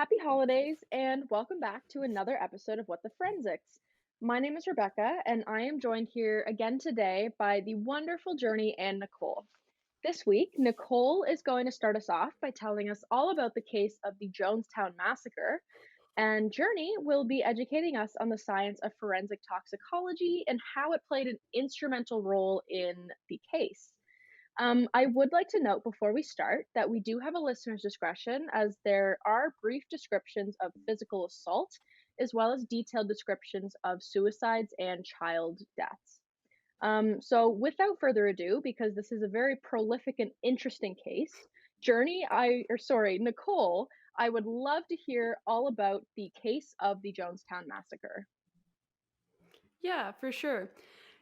Happy holidays and welcome back to another episode of What the Forensics. My name is Rebecca and I am joined here again today by the wonderful Journey and Nicole. This week, Nicole is going to start us off by telling us all about the case of the Jonestown Massacre, and Journey will be educating us on the science of forensic toxicology and how it played an instrumental role in the case. I would like to note before we start that we do have a listener's discretion as there are brief descriptions of physical assault as well as detailed descriptions of suicides and child deaths. So without further ado, because this is a very prolific and interesting case, Nicole, I would love to hear all about the case of the Jonestown Massacre. Yeah, for sure.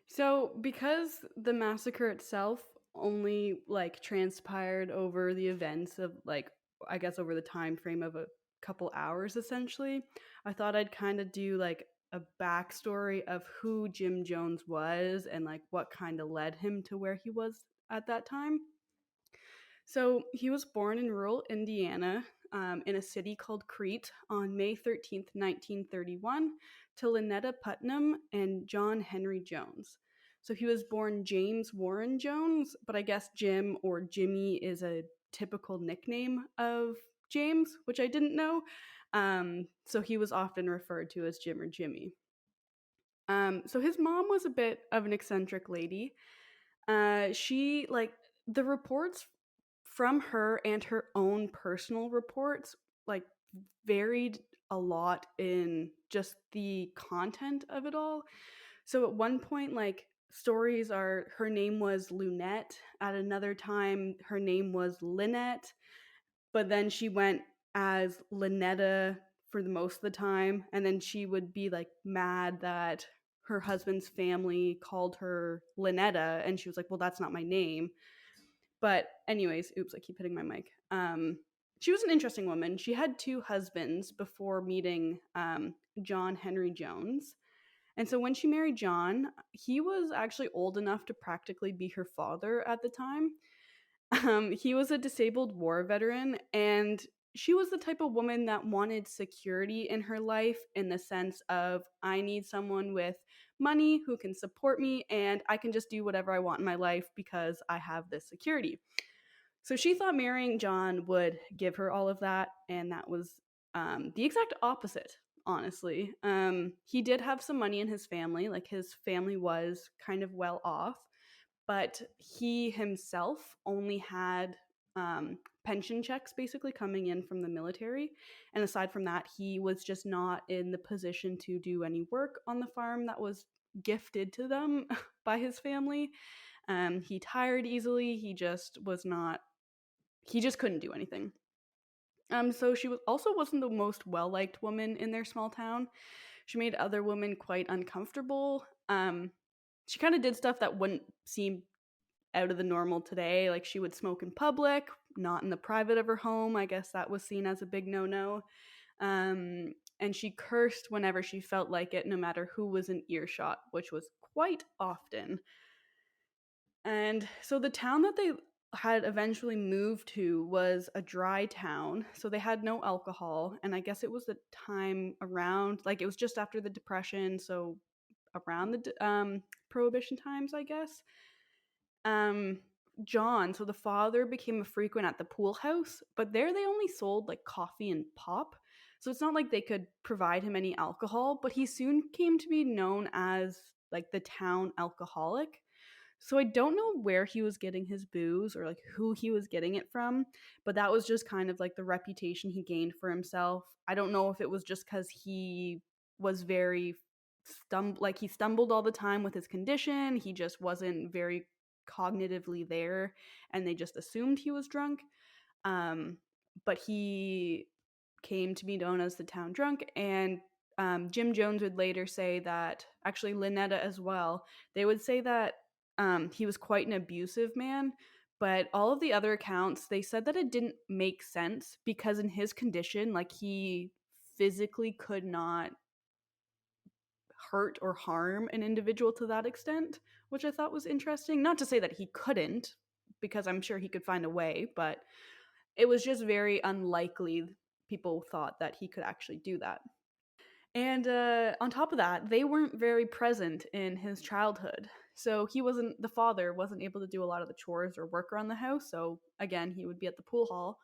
So, because the massacre itself only transpired over the events of I guess over the time frame of a couple hours essentially, I thought I'd kind of do a backstory of who Jim Jones was and what kind of led him to where he was at that time. So he was born in rural Indiana in a city called Crete on May 13th, 1931, to Lynetta Putnam and John Henry Jones. So he was born James Warren Jones, but I guess Jim or Jimmy is a typical nickname of James, which I didn't know. So he was often referred to as Jim or Jimmy. So his mom was a bit of an eccentric lady. She the reports from her and her own personal reports like varied a lot in just the content of it all. So at one point, stories are her name was Lunette. At another time, her name was Lynette, but then she went as Lynetta for the most of the time, and then she would be mad that her husband's family called her Lynetta, and she was like, well, that's not my name. But anyways, oops, I keep hitting my mic. She was an interesting woman. She had two husbands before meeting John Henry Jones. And so when she married John, he was actually old enough to practically be her father at the time. He was a disabled war veteran, and she was the type of woman that wanted security in her life in the sense of, I need someone with money who can support me, and I can just do whatever I want in my life because I have this security. So she thought marrying John would give her all of that, and that was the exact opposite, honestly. He did have some money in his family, like his family was kind of well off, but he himself only had pension checks basically coming in from the military. And aside from that, he was just not in the position to do any work on the farm that was gifted to them by his family. He tired easily. He just couldn't do anything. So she wasn't the most well liked woman in their small town. She made other women quite uncomfortable. She kind of did stuff that wouldn't seem out of the normal today. Like she would smoke in public, not in the private of her home. I guess that was seen as a big no-no. And she cursed whenever she felt like it, no matter who was in earshot, which was quite often. And so the town that they had eventually moved to was a dry town. So they had no alcohol. And I guess it was the time around, it was just after the Depression. So around the Prohibition times, I guess. John, so the father, became a frequent at the pool house, but there they only sold coffee and pop. So it's not like they could provide him any alcohol, but he soon came to be known as the town alcoholic. So I don't know where he was getting his booze or who he was getting it from, but that was just kind of the reputation he gained for himself. I don't know if it was just cuz he was very he stumbled all the time with his condition. He just wasn't very cognitively there and they just assumed he was drunk. But he came to be known as the town drunk, and Jim Jones would later say that, actually Lynetta as well, they would say that he was quite an abusive man, but all of the other accounts, they said that it didn't make sense because in his condition, he physically could not hurt or harm an individual to that extent, which I thought was interesting. Not to say that he couldn't, because I'm sure he could find a way, but it was just very unlikely people thought that he could actually do that. And on top of that, they weren't very present in his childhood. So the father wasn't able to do a lot of the chores or work around the house. So again, he would be at the pool hall.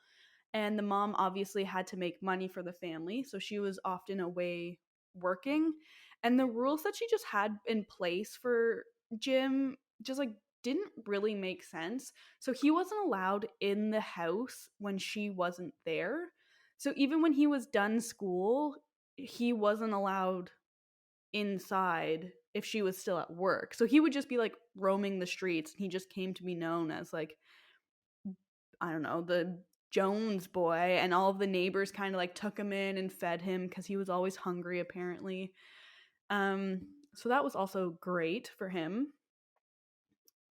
And the mom obviously had to make money for the family. So she was often away working. And the rules that she just had in place for Jim just like didn't really make sense. So he wasn't allowed in the house when she wasn't there. So even when he was done school, he wasn't allowed inside if she was still at work. So he would just be like roaming the streets, and he just came to be known as like, I don't know, the Jones boy, and all of the neighbors kind of like took him in and fed him cuz he was always hungry apparently. So that was also great for him.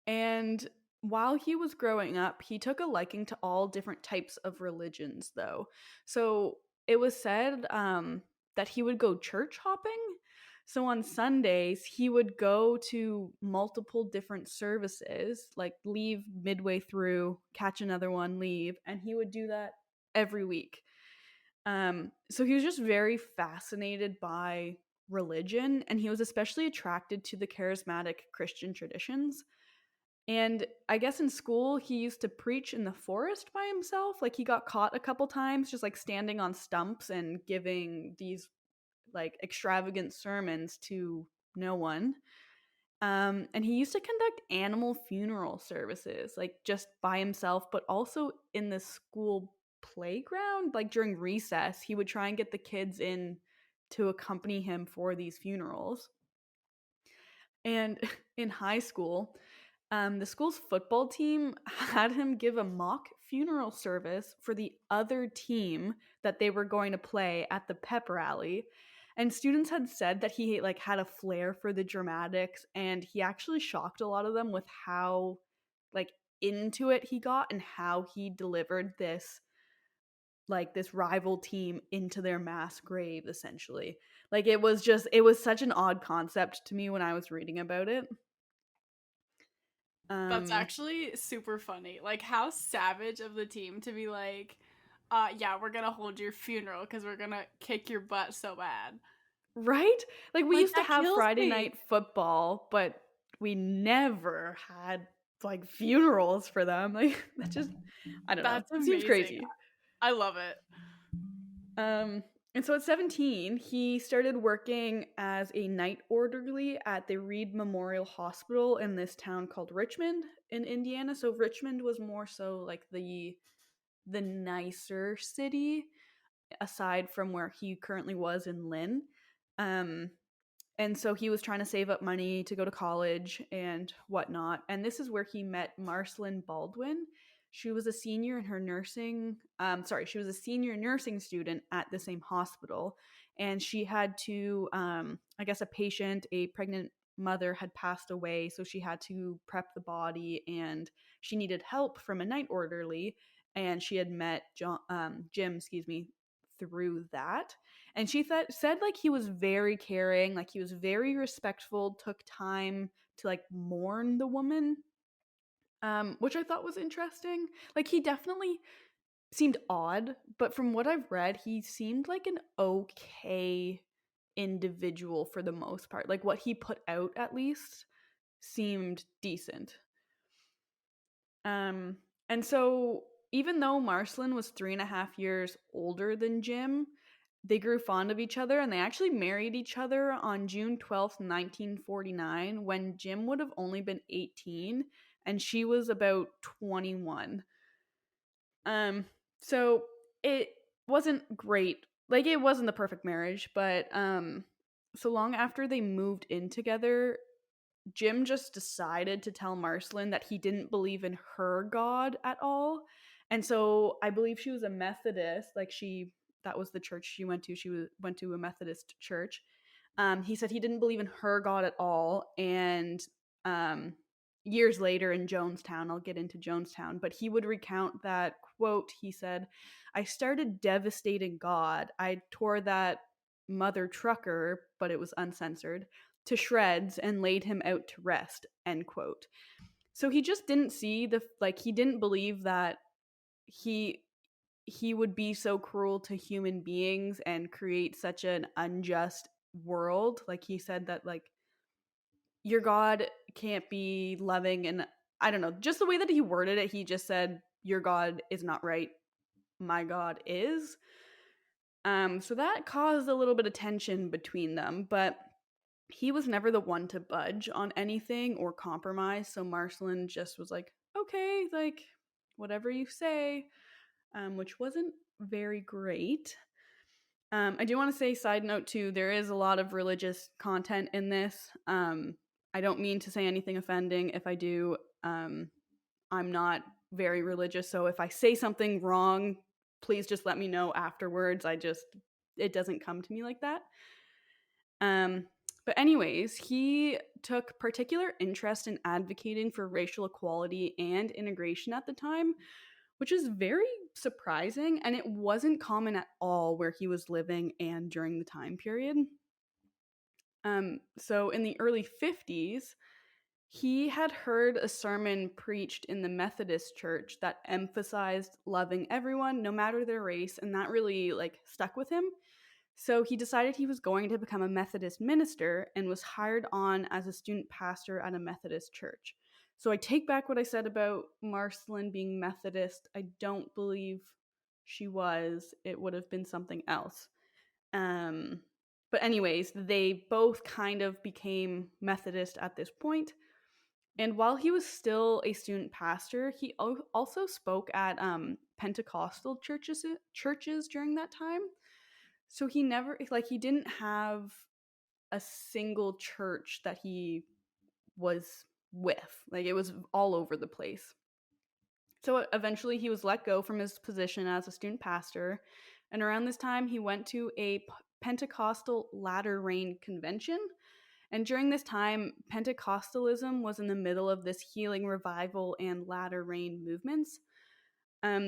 And while he was growing up, he took a liking to all different types of religions, though. So it was said that he would go church hopping. So on Sundays, he would go to multiple different services, like leave midway through, catch another one, leave, and he would do that every week. So he was just very fascinated by religion, and he was especially attracted to the charismatic Christian traditions. And I guess in school, he used to preach in the forest by himself. Like, he got caught a couple times just like standing on stumps and giving these like extravagant sermons to no one. And he used to conduct animal funeral services, like just by himself, but also in the school playground. Like during recess, he would try and get the kids in to accompany him for these funerals. And in high school, the school's football team had him give a mock funeral service for the other team that they were going to play at the pep rally. And students had said that he like had a flair for the dramatics, and he actually shocked a lot of them with how like into it he got and how he delivered this rival team into their mass grave essentially. Like it was such an odd concept to me when I was reading about it. That's Um actually super funny. Like, how savage of the team to be like, yeah, we're gonna hold your funeral because we're gonna kick your butt so bad. Right? Like we Like, used to that have kills Friday me. night football, but we never had like funerals for them. Like that just I don't know. That's Seems amazing. crazy. I love it. Um and so at 17, he started working as a night orderly at the Reed Memorial Hospital in this town called Richmond in Indiana. So Richmond was more so like the nicer city aside from where he currently was in Lynn. Um and so he was trying to save up money to go to college and whatnot. And this is where he met Marcelin Baldwin. She was a senior in her nursing, she was a senior nursing student at the same hospital. And she had to, I guess, a pregnant mother had passed away. So she had to prep the body and she needed help from a night orderly. And she had met Jim, through that. And said like he was very caring, like he was very respectful, took time to like mourn the woman, which I thought was interesting. Like he definitely seemed odd, but from what I've read, he seemed like an okay individual for the most part. Like what he put out at least seemed decent. Um, and so even though Marcelin was 3.5 years older than Jim, they grew fond of each other and they actually married each other on June 12th, 1949, when Jim would have only been 18 and she was about 21. Um, so it wasn't great. Like it wasn't the perfect marriage, but so long after they moved in together, Jim just decided to tell Marcelin that he didn't believe in her God at all. And so I believe she was a Methodist. That was the church she went to. Went to a Methodist church. He said he didn't believe in her God at all. And um, years later in Jonestown, I'll get into Jonestown, but he would recount that quote. He said, "I started devastating God. I tore that mother trucker, but it was uncensored, to shreds and laid him out to rest," end quote. So he just didn't see he didn't believe that he he would be so cruel to human beings and create such an unjust world. Like, he said that, like, your God can't be loving, and I don't know, just the way that he worded it, he just said, your God is not right, my God is. So that caused a little bit of tension between them, but he was never the one to budge on anything or compromise. So Marcelin just was like, okay, like, whatever you say, which wasn't very great. I do want to say, side note too, there is a lot of religious content in this. I don't mean to say anything offending. If I do, I'm not very religious, so if I say something wrong, please just let me know afterwards. It doesn't come to me like that. But anyways, he took particular interest in advocating for racial equality and integration at the time, which is very surprising, and it wasn't common at all where he was living and during the time period. So in the early 50s, he had heard a sermon preached in the Methodist church that emphasized loving everyone, no matter their race, and that really like stuck with him. So he decided he was going to become a Methodist minister and was hired on as a student pastor at a Methodist church. So I take back what I said about Marcelin being Methodist. I don't believe she was. It would have been something else. But anyways, they both kind of became Methodist at this point. And while he was still a student pastor, he also spoke at Pentecostal churches during that time. So he never, like, he didn't have a single church that he was with. Like, it was all over the place. So eventually he was let go from his position as a student pastor. And around this time, he went to a Pentecostal latter rain convention. And during this time, Pentecostalism was in the middle of this healing revival and latter rain movements.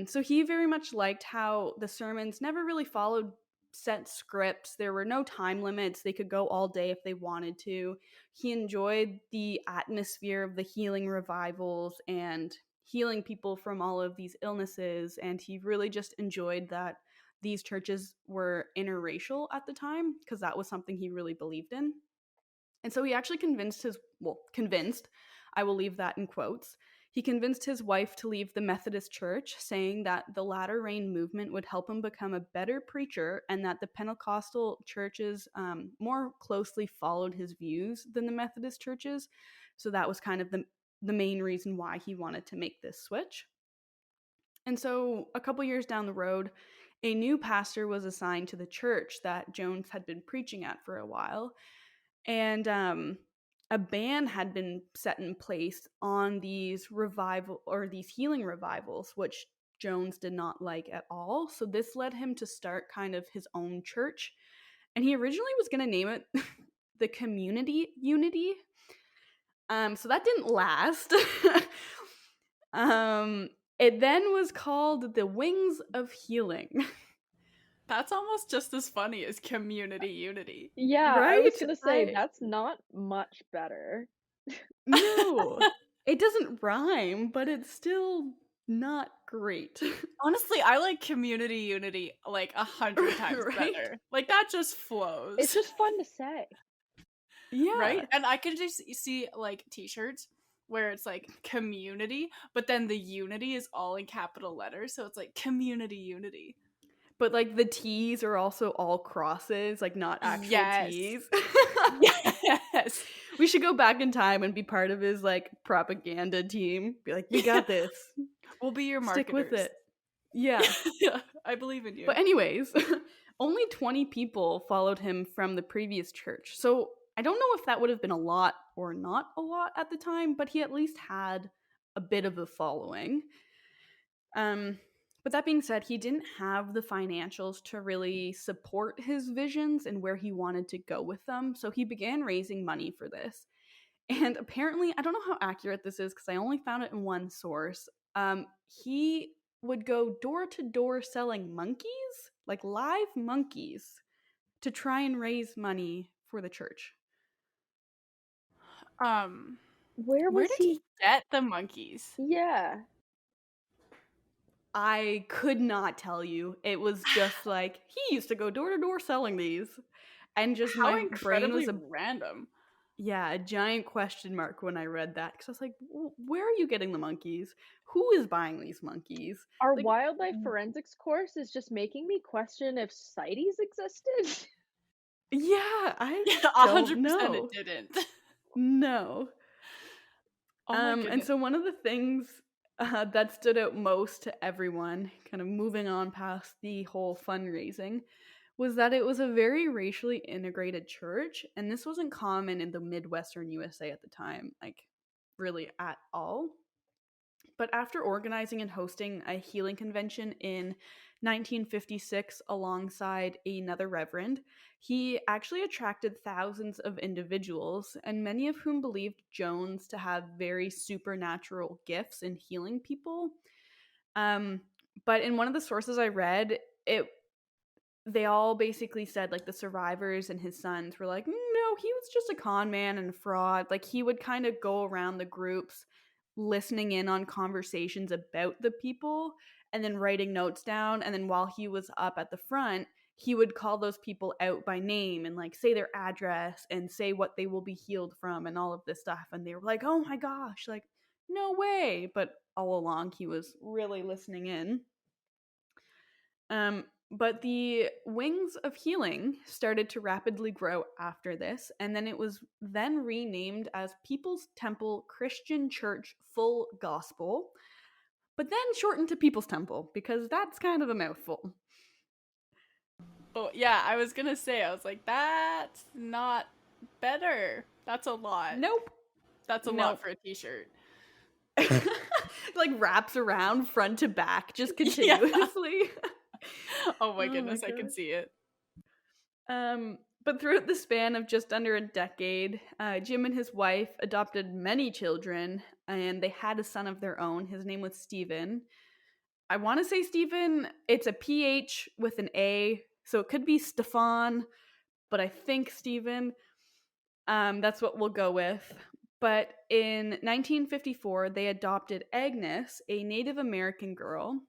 So he very much liked how the sermons never really followed set scripts. There were no time limits. They could go all day if they wanted to. He enjoyed the atmosphere of the healing revivals and healing people from all of these illnesses. And he really just enjoyed that these churches were interracial at the time, because that was something he really believed in. And so he actually convinced, I will leave that in quotes. He convinced his wife to leave the Methodist church, saying that the latter rain movement would help him become a better preacher and that the Pentecostal churches more closely followed his views than the Methodist churches. So that was kind of the main reason why he wanted to make this switch. And so a couple years down the road, a new pastor was assigned to the church that Jones had been preaching at for a while. And a ban had been set in place on these healing revivals, which Jones did not like at all. So this led him to start kind of his own church. And he originally was going to name it the Community Unity. So that didn't last. It then was called the Wings of Healing. That's almost just as funny as Community Unity. Yeah, I was Right? gonna say that's not much better. No, it doesn't rhyme, but it's still not great. Honestly, I like Community Unity like 100 times Right? better. Like, that just flows. It's just fun to say. Yeah. Right? And I could just see like t-shirts where it's like community, but then the unity is all in capital letters, so it's like Community Unity. But like the T's are also all crosses, like not actual Yes. T's. Yes. We should go back in time and be part of his like propaganda team. Be like, we got this. We'll be your Stick with marketers. it. Yeah. I believe in you. But anyways, only 20 people followed him from the previous church. So I don't know if that would have been a lot or not a lot at the time, but he at least had a bit of a following. But that being said, he didn't have the financials to really support his visions and where he wanted to go with them. So he began raising money for this. And apparently, I don't know how accurate this is because I only found it in one source. He would go door to door selling monkeys, like live monkeys, to try and raise money for the church. Where where was did he? he get the monkeys? Yeah. I could not tell you. It was just like, he used to go door to door selling these. And just How my brain incredibly was random. a giant question mark when I read that. Because I was like, where are you getting the monkeys? Who is buying these monkeys? Our Like, wildlife forensics course is just making me question if CITES existed. yeah, I Yeah, don't 100% it know. didn't. No. Oh my And goodness. so one of the things that stood out most to everyone, kind of moving on past the whole fundraising, was that it was a very racially integrated church, and this wasn't common in the Midwestern USA at the time, like really at all. But after organizing and hosting a healing convention in 1956 alongside another reverend, he actually attracted thousands of individuals, and many of whom believed Jones to have very supernatural gifts in healing people. Um, but in one of the sources I read, they all basically said, like, the survivors and his sons were like, no, he was just a con man and a fraud. Like, he would kind of go around the groups listening in on conversations about the people and then writing notes down, and then while he was up at the front, he would call those people out by name and like say their address and say what they will be healed from and all of this stuff. And they were like, oh my gosh, like, no way. But all along he was really listening in. But the wings of healing started to rapidly grow after this, and then it was then renamed as People's Temple Christian Church Full Gospel, but then shortened to People's Temple because that's kind of a mouthful. Oh, yeah, I was gonna say, I was like, that's not better. That's a lot. Nope. That's a lot Nope. for a t-shirt. Like wraps around front to back just Yeah. continuously. Oh my Oh goodness, my I can gosh. see it. But throughout the span of just under a decade, Jim and his wife adopted many children, and they had a son of their own. His name was Stephen. I want to say Stephen. It's a PH with an A, so it could be Stefan, but I think Stephen. That's what we'll go with. But in 1954, they adopted Agnes, a Native American girl.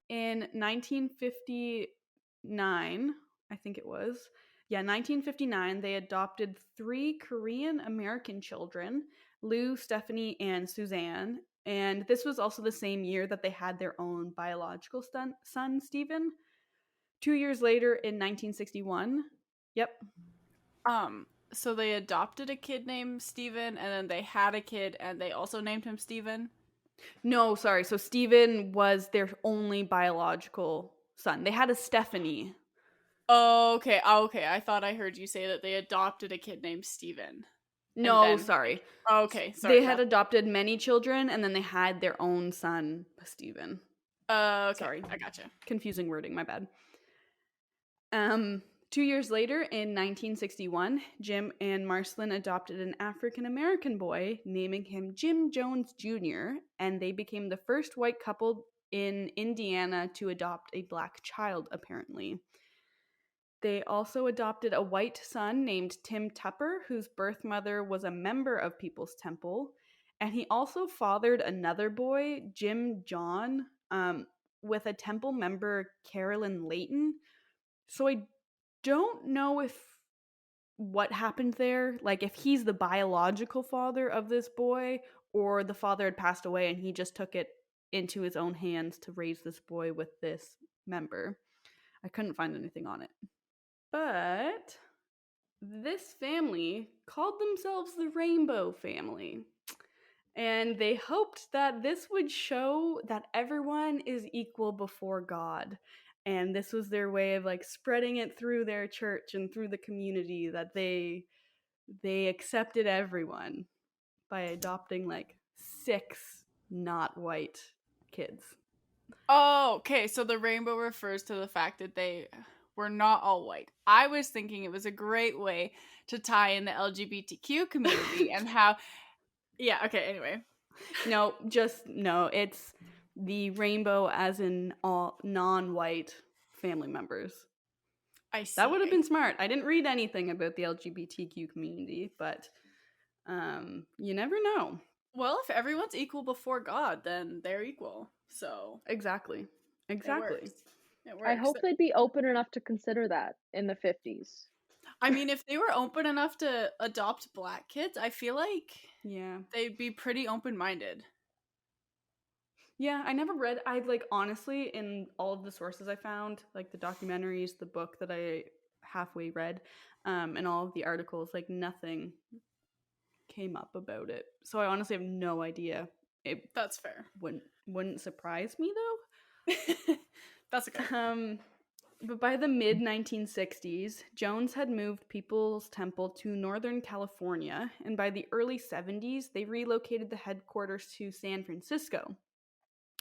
In 1959, I think it was. Yeah, 1959, they adopted 3 Korean American children, Lou, Stephanie, and Suzanne. And this was also the same year that they had their own biological son, Stephen. 2 years later, in 1961. Yep. So they adopted a kid named Steven, and then they had a kid and they also named him Steven. No, sorry. So Stephen was their only biological son. They had a Stephanie. Oh, okay. Oh, okay. I thought I heard you say that they adopted a kid named Steven. And No, then sorry. oh, okay, sorry. They had adopted many children, and then they had their own son, Stephen. Okay. Sorry. I gotcha. Confusing wording, my bad. 2 years later, in 1961, Jim and Marcelin adopted an African American boy, naming him Jim Jones Jr., and they became the first white couple in Indiana to adopt a black child, apparently. They also adopted a white son named Tim Tupper, whose birth mother was a member of People's Temple. And he also fathered another boy, Jim John, with a Temple member, Carolyn Layton. So I don't know if what happened there, like if he's the biological father of this boy or the father had passed away and he just took it into his own hands to raise this boy with this member. I couldn't find anything on it. But this family called themselves the Rainbow Family. And they hoped that this would show that everyone is equal before God. And this was their way of like spreading it through their church and through the community that they accepted everyone by adopting like 6 not white kids. Oh, okay. So the rainbow refers to the fact that they were not all white. I was thinking it was a great way to tie in the LGBTQ community and how. Yeah, okay, anyway. No, it's the rainbow as in all non-white family members. I see. That would have been smart. I didn't read anything about the LGBTQ community, but you never know. Well, if everyone's equal before God, then they're equal. So Exactly. it works. Exactly. It I works. hope they'd be open enough to consider that in the 50s. I mean, if they were open enough to adopt black kids, I feel like Yeah. they'd be pretty open-minded. Yeah, I never read. I like honestly, in all of the sources I found, like the documentaries, the book that I halfway read, and all of the articles, like nothing came up about it. So I honestly have no idea. It That's fair. wouldn't surprise me That's okay. though. But by the mid 1960s, Jones had moved People's Temple to Northern California, and by the early 70s, they relocated the headquarters to San Francisco.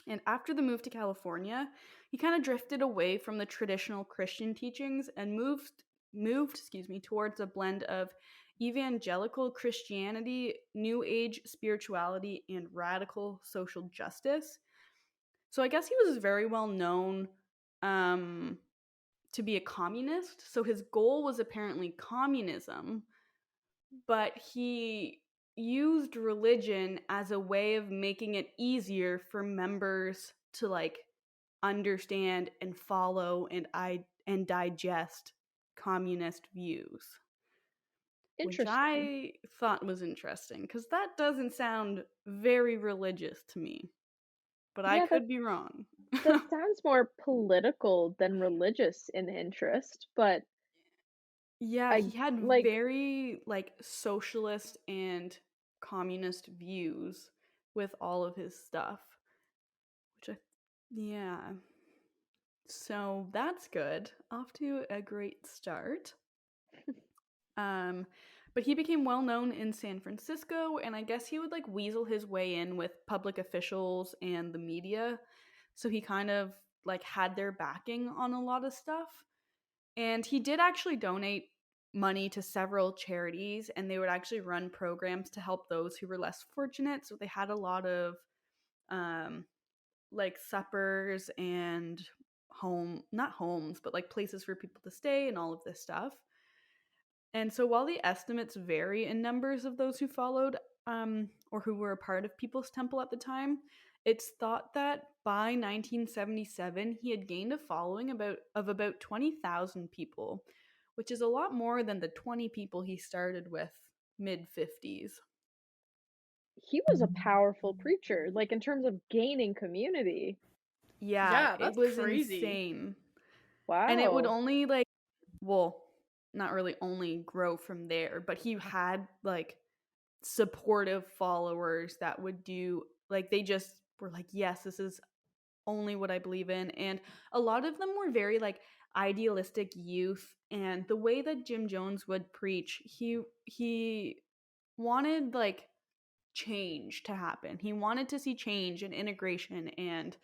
And after the move to California, he kind of drifted away from the traditional Christian teachings and moved towards a blend of evangelical Christianity, New Age spirituality, and radical social justice. So I guess he was very well known to be a communist. So his goal was apparently communism, but he used religion as a way of making it easier for members to like understand and follow and digest communist views, which Interesting. I thought was interesting because that doesn't sound very religious to me, but I Yeah, could be wrong. that sounds more political than religious in interest, but Yeah, I he had like very like socialist and communist views with all of his stuff, which I yeah. So that's good. Off to a great start. Um but he became well known in San Francisco, and I guess he would like weasel his way in with public officials and the media. So he kind of like had their backing on a lot of stuff. And he did actually donate money to several charities, and they would actually run programs to help those who were less fortunate. So they had a lot of um, like suppers and not homes, but like places for people to stay and all of this stuff. And so while the estimates vary in numbers of those who followed or who were a part of People's Temple at the time, it's thought that by 1977 he had gained a following of about 20,000 people, which is a lot more than the 20 people he started with mid 50s. he was a powerful preacher, like in terms of gaining community. Yeah, Yeah, it that's was crazy. insane. And it would Wow. only like, well, not really only grow from there, but he had like supportive followers that would do like they just were like, yes, this is only what I believe in. And a lot of them were very like idealistic youth, and the way that Jim Jones would preach, he wanted like change to happen. He wanted to see change and integration and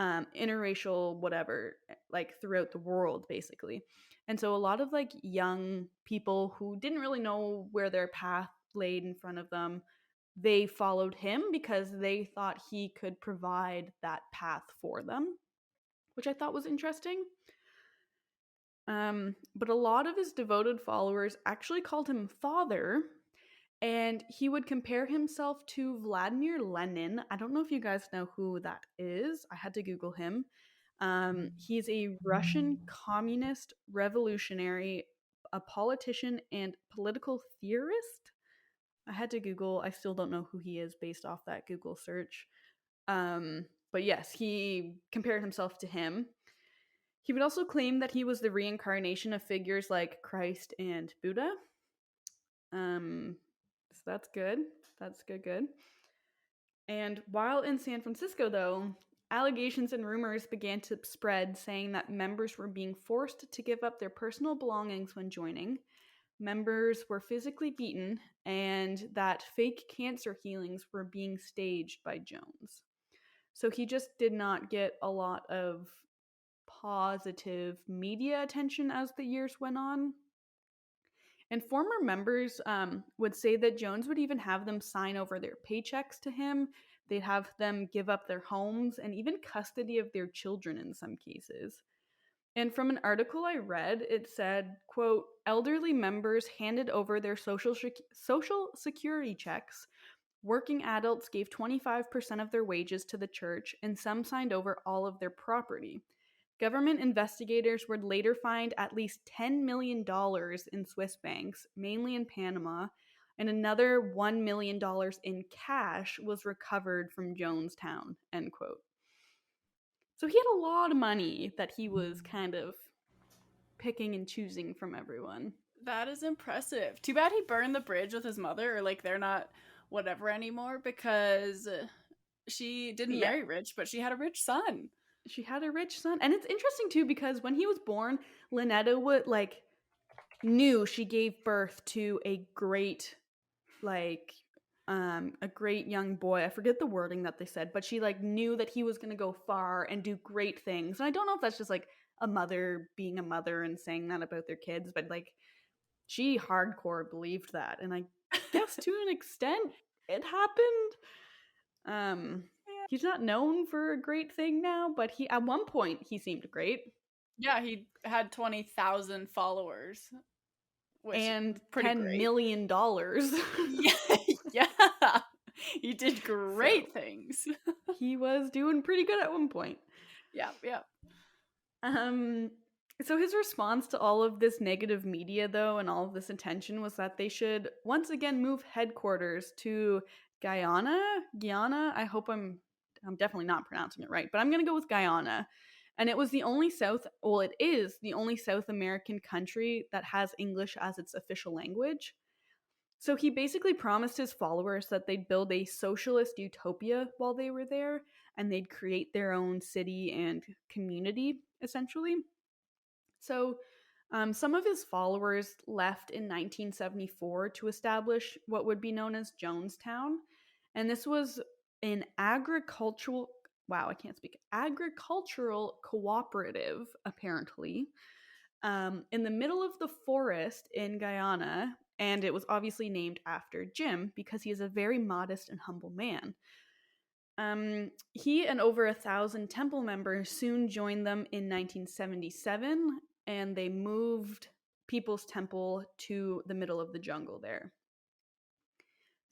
interracial whatever, like throughout the world basically. And so a lot of like young people who didn't really know where their path laid in front of them, they followed him because they thought he could provide that path for them, which I thought was interesting. But a lot of his devoted followers actually called him father, and he would compare himself to Vladimir Lenin. I don't know if you guys know who that is. I had to Google him. He's a Russian communist revolutionary, a politician, and political theorist. I had to Google. I still don't know who he is based off that Google search. But yes, he compared himself to him. He would also claim that he was the reincarnation of figures like Christ and Buddha. So that's good. That's good. And while in San Francisco, though, allegations and rumors began to spread saying that members were being forced to give up their personal belongings when joining, members were physically beaten, and that fake cancer healings were being staged by Jones. So he just did not get a lot of positive media attention as the years went on. And former members would say that Jones would even have them sign over their paychecks to him. They'd have them give up their homes and even custody of their children in some cases. And from an article I read, it said, quote, elderly members handed over their social security checks Working adults gave 25% of their wages to the church, and some signed over all of their property. Government investigators would later find at least $10 million in Swiss banks, mainly in Panama, and another $1 million in cash was recovered from Jonestown, end quote. So he had a lot of money that he was kind of picking and choosing from everyone. That is impressive. Too bad he burned the bridge with his mother, or like they're not whatever anymore, because she didn't marry rich, but she had a rich son. She had a rich son. And it's interesting too because when he was born, Lynetta would knew she gave birth to a great young boy. I forget the wording that they said, but she knew that he was going to go far and do great things. And I don't know if that's just a mother being a mother and saying that about their kids, but she hardcore believed that. And I guess to an extent it happened. He's not known for a great thing now, but at one point he seemed great. Yeah, he had 20,000 followers. And $10 million. Yeah. He did great things. He was doing pretty good at one point. Yeah. So his response to all of this negative media, though, and all of this attention was that they should once again move headquarters to Guyana. I hope I'm definitely not pronouncing it right, but I'm going to go with Guyana. And it is the only South American country that has English as its official language. So he basically promised his followers that they'd build a socialist utopia while they were there, and they'd create their own city and community, essentially. So some of his followers left in 1974 to establish what would be known as Jonestown. And this was an agricultural cooperative, apparently, in the middle of the forest in Guyana. And it was obviously named after Jim because he is a very modest and humble man. He and over 1,000 temple members soon joined them in 1977, and they moved People's Temple to the middle of the jungle there.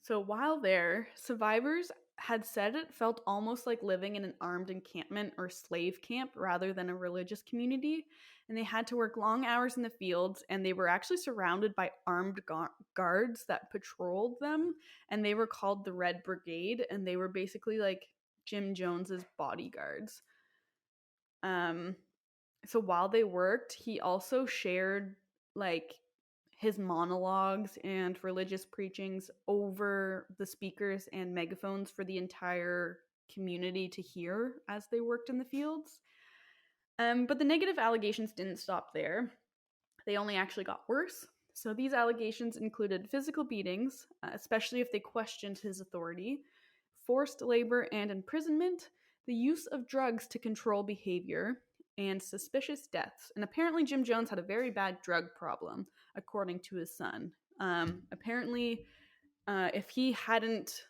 So while there, survivors had said it felt almost like living in an armed encampment or slave camp rather than a religious community, and they had to work long hours in the fields, and they were actually surrounded by armed guards that patrolled them, and they were called the Red Brigade, and they were basically like Jim Jones's bodyguards. So while they worked, he also shared his monologues and religious preachings over the speakers and megaphones for the entire community to hear as they worked in the fields. But the negative allegations didn't stop there. They only actually got worse. So these allegations included physical beatings, especially if they questioned his authority, forced labor and imprisonment, the use of drugs to control behavior, and suspicious deaths. And apparently Jim Jones had a very bad drug problem, according to his son. Apparently, if he hadn't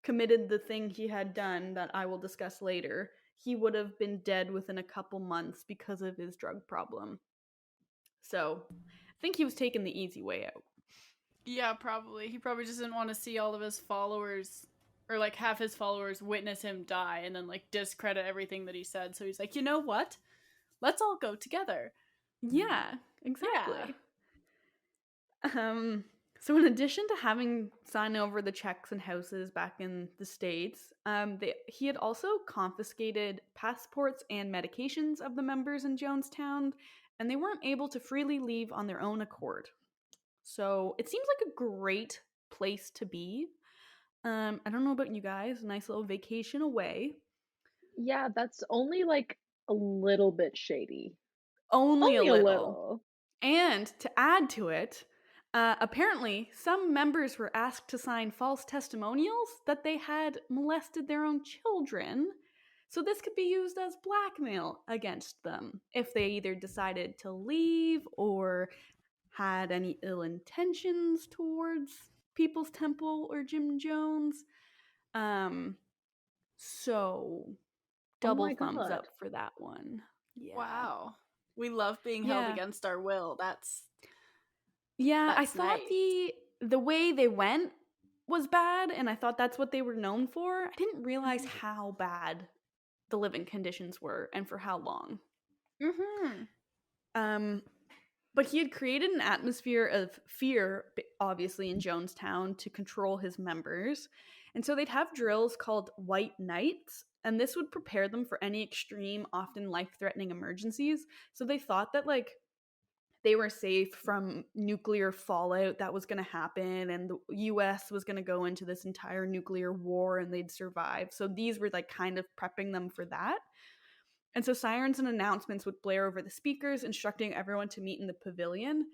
committed the thing he had done that I will discuss later, he would have been dead within a couple months because of his drug problem. So I think he was taking the easy way out. Yeah, probably. He probably just didn't want to see all of his followers, or have his followers witness him die and then discredit everything that he said. So he's like, you know what? Let's all go together. Yeah, exactly. Yeah. So in addition to having signed over the checks and houses back in the States, he had also confiscated passports and medications of the members in Jonestown, and they weren't able to freely leave on their own accord. So it seems like a great place to be. I don't know about you guys, a nice little vacation away. Yeah, that's only a little bit shady. Only a little. And to add to it, apparently some members were asked to sign false testimonials that they had molested their own children. So this could be used as blackmail against them if they either decided to leave or had any ill intentions towards People's Temple or Jim Jones. So double thumbs up for that one. Yeah. Wow. We love being held against our will. That's I thought nice. the way they went was bad, and I thought that's what they were known for. I didn't realize how bad the living conditions were and for how long. But he had created an atmosphere of fear, obviously, in Jonestown to control his members. And so they'd have drills called White Nights, and this would prepare them for any extreme, often life-threatening emergencies. So they thought that, like, they were safe from nuclear fallout that was going to happen, and the US was going to go into this entire nuclear war and they'd survive. So these were like kind of prepping them for that. And so sirens and announcements would blare over the speakers, instructing everyone to meet in the pavilion.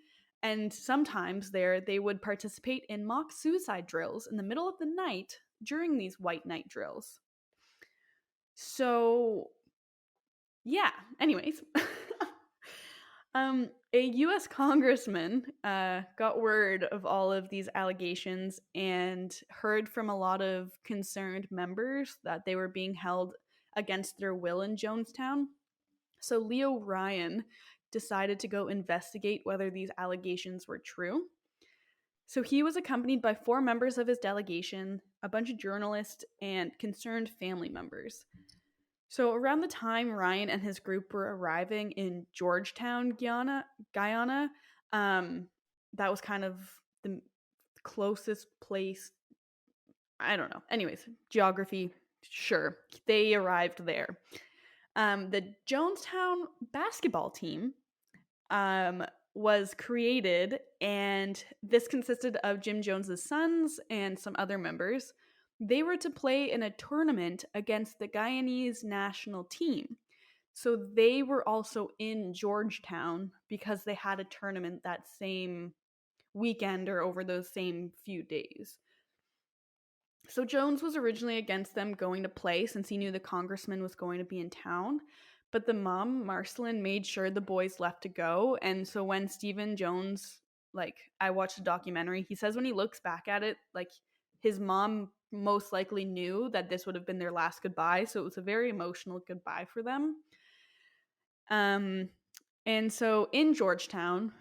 And sometimes there they would participate in mock suicide drills in the middle of the night during these white night drills. So yeah, anyways. A U.S. congressman got word of all of these allegations and heard from a lot of concerned members that they were being held against their will in Jonestown. So Leo Ryan decided to go investigate whether these allegations were true. So he was accompanied by 4 members of his delegation, a bunch of journalists, and concerned family members. So around the time Ryan and his group were arriving in Georgetown, Guyana, that was kind of the closest place. I don't know. Anyways, geography, sure. They arrived there. The Jonestown basketball team was created, and this consisted of Jim Jones's sons and some other members. They were to play in a tournament against the Guyanese national team. So they were also in Georgetown because they had a tournament that same weekend or over those same few days. So Jones was originally against them going to play since he knew the congressman was going to be in town. But the mom, Marcelin, made sure the boys left to go. And so when Stephen Jones, like, I watched a documentary, he says when he looks back at it, like, his mom most likely knew that this would have been their last goodbye. So it was a very emotional goodbye for them. And so in Georgetown,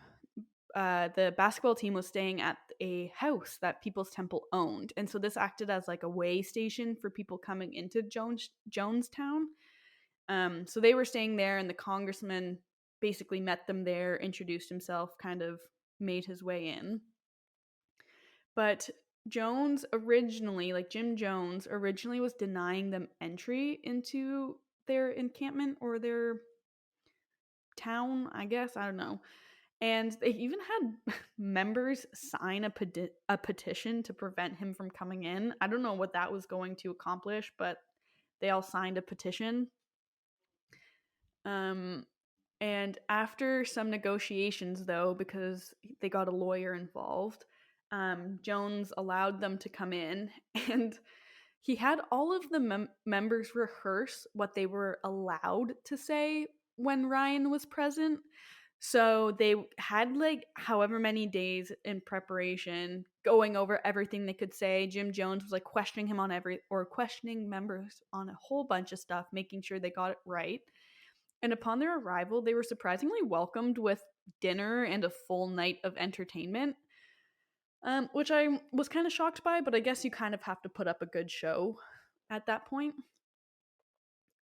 the basketball team was staying at a house that People's Temple owned. And so this acted as like a way station for people coming into Jonestown. So they were staying there, and the congressman basically met them there, introduced himself, kind of made his way in. But Jones originally, like Jim Jones, originally was denying them entry into their encampment or their town, I guess. I don't know. And they even had members sign a petition to prevent him from coming in. I don't know what that was going to accomplish, but they all signed a petition. And after some negotiations, though, because they got a lawyer involved, Jones allowed them to come in, and he had all of the members rehearse what they were allowed to say when Ryan was present. So they had like however many days in preparation, going over everything they could say. Jim Jones was like questioning him on questioning members on a whole bunch of stuff, making sure they got it right. And upon their arrival, they were surprisingly welcomed with dinner and a full night of entertainment, which I was kind of shocked by, but I guess you kind of have to put up a good show at that point.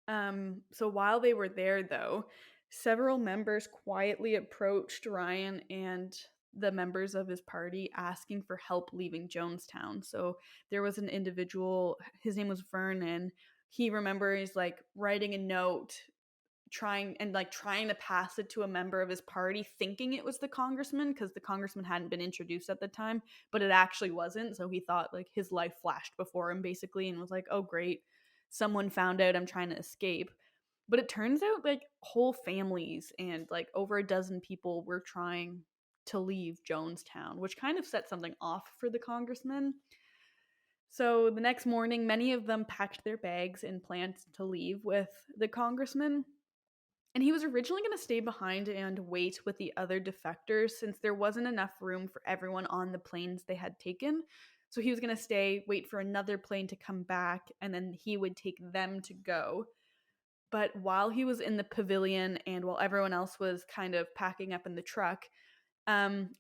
So while they were there, though, several members quietly approached Ryan and the members of his party asking for help leaving Jonestown. So there was an individual, his name was Vernon. He remembers like writing a note trying to pass it to a member of his party, thinking it was the congressman, because the congressman hadn't been introduced at the time, but it actually wasn't. So he thought like his life flashed before him basically, and was like, oh great, someone found out I'm trying to escape. But it turns out like whole families and like over a dozen people were trying to leave Jonestown, which kind of set something off for the congressman. So the next morning, many of them packed their bags and planned to leave with the congressman. And he was originally going to stay behind and wait with the other defectors since there wasn't enough room for everyone on the planes they had taken. So he was going to stay, wait for another plane to come back, and then he would take them to go. But while he was in the pavilion and while everyone else was kind of packing up in the truck,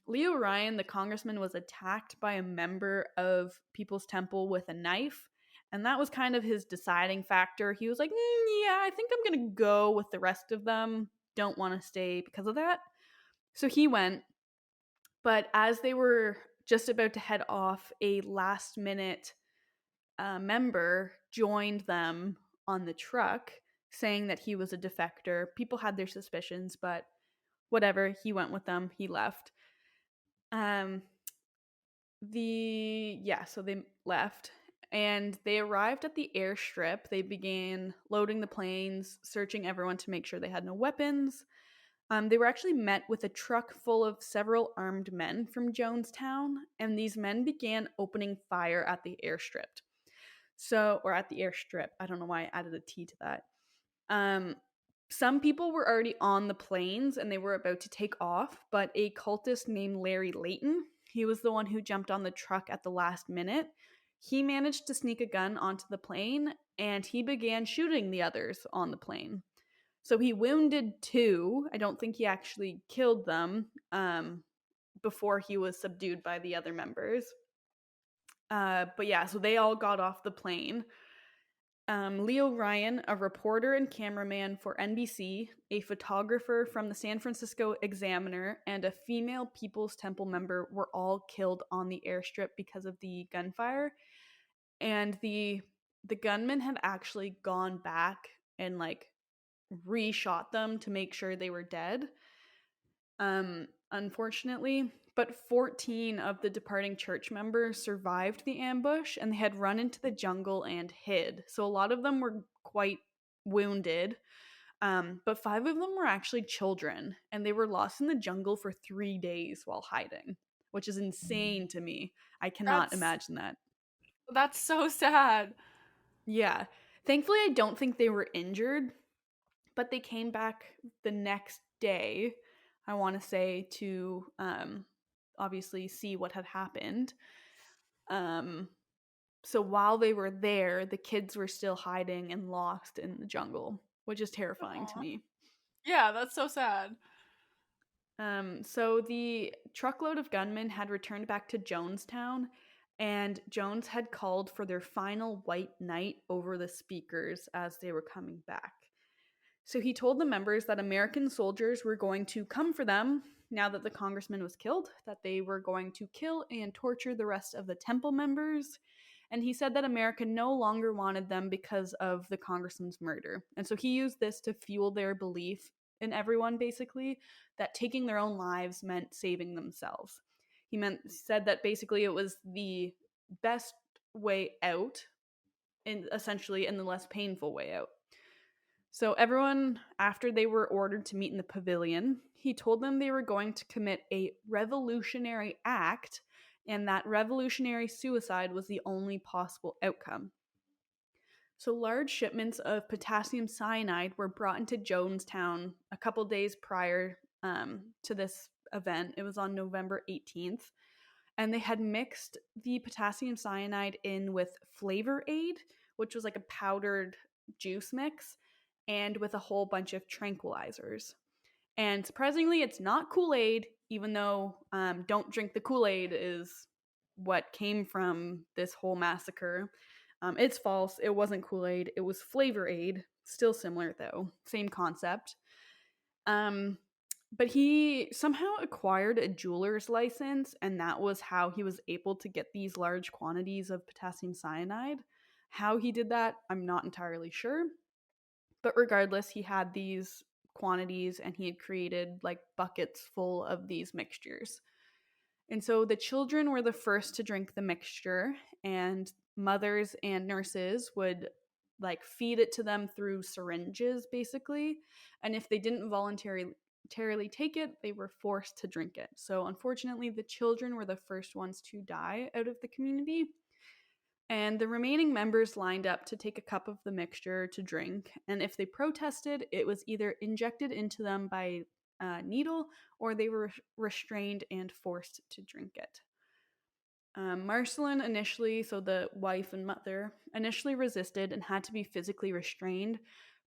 Leo Ryan, the congressman, was attacked by a member of People's Temple with a knife. And that was kind of his deciding factor. He was like, yeah, I think I'm going to go with the rest of them. Don't want to stay because of that. So he went. But as they were just about to head off, a last minute member joined them on the truck, saying that he was a defector. People had their suspicions, but whatever. He went with them. He left. So they left and they arrived at the airstrip. They began loading the planes, searching everyone to make sure they had no weapons. They were actually met with a truck full of several armed men from Jonestown, and these men began opening fire at the airstrip. Or at the airstrip. I don't know why I added a T to that. Some people were already on the planes and they were about to take off, but a cultist named Larry Layton, he was the one who jumped on the truck at the last minute. He managed to sneak a gun onto the plane and he began shooting the others on the plane. So he wounded 2. I don't think he actually killed them before he was subdued by the other members. But yeah, so they all got off the plane. Leo Ryan, a reporter and cameraman for NBC, a photographer from the San Francisco Examiner, and a female People's Temple member were all killed on the airstrip because of the gunfire. And the gunman had actually gone back and like reshot them to make sure they were dead. Unfortunately, but 14 of the departing church members survived the ambush and they had run into the jungle and hid. So a lot of them were quite wounded, but 5 of them were actually children and they were lost in the jungle for 3 days while hiding, which is insane to me. I cannot imagine that. That's so sad. Yeah. Thankfully, I don't think they were injured, but they came back the next day, I want to say, to obviously see what had happened. So while they were there, the kids were still hiding and lost in the jungle, which is terrifying to me. Yeah, that's so sad. So the truckload of gunmen had returned back to Jonestown, and Jones had called for their final white night over the speakers as they were coming back. So he told the members that American soldiers were going to come for them now that the congressman was killed, that they were going to kill and torture the rest of the temple members. And he said that America no longer wanted them because of the congressman's murder. And so he used this to fuel their belief in everyone, basically, that taking their own lives meant saving themselves. He said that basically it was the best way out, and essentially in the less painful way out. So everyone, after they were ordered to meet in the pavilion, he told them they were going to commit a revolutionary act, and that revolutionary suicide was the only possible outcome. So large shipments of potassium cyanide were brought into Jonestown a couple days prior to this event. It was on November 18th. And they had mixed the potassium cyanide in with Flavor Aid, which was like a powdered juice mix, and with a whole bunch of tranquilizers. And surprisingly, it's not Kool-Aid, even though don't drink the Kool-Aid is what came from this whole massacre. It's false. It wasn't Kool-Aid. It was Flavor Aid. Still similar, though. Same concept. But he somehow acquired a jeweler's license, and that was how he was able to get these large quantities of potassium cyanide. How he did that, I'm not entirely sure. But regardless, he had these quantities and he had created like buckets full of these mixtures. And so the children were the first to drink the mixture, and mothers and nurses would like feed it to them through syringes, basically. And if they didn't voluntarily take it, they were forced to drink it. So unfortunately, the children were the first ones to die out of the community. And the remaining members lined up to take a cup of the mixture to drink. And if they protested, it was either injected into them by needle or they were restrained and forced to drink it. Marceline initially, so the wife and mother, initially resisted and had to be physically restrained.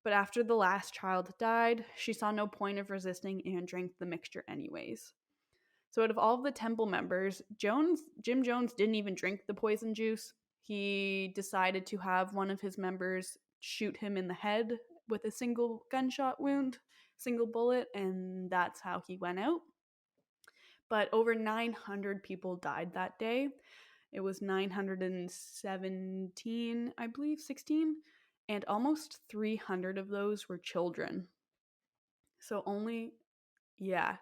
But after the last child died, she saw no point of resisting and drank the mixture anyways. So out of all of the temple members, Jim Jones didn't even drink the poison juice. He decided to have one of his members shoot him in the head with a single gunshot wound, single bullet, and that's how he went out. But over 900 people died that day. It was 917, I believe, 16, and almost 300 of those were children. So only, yeah.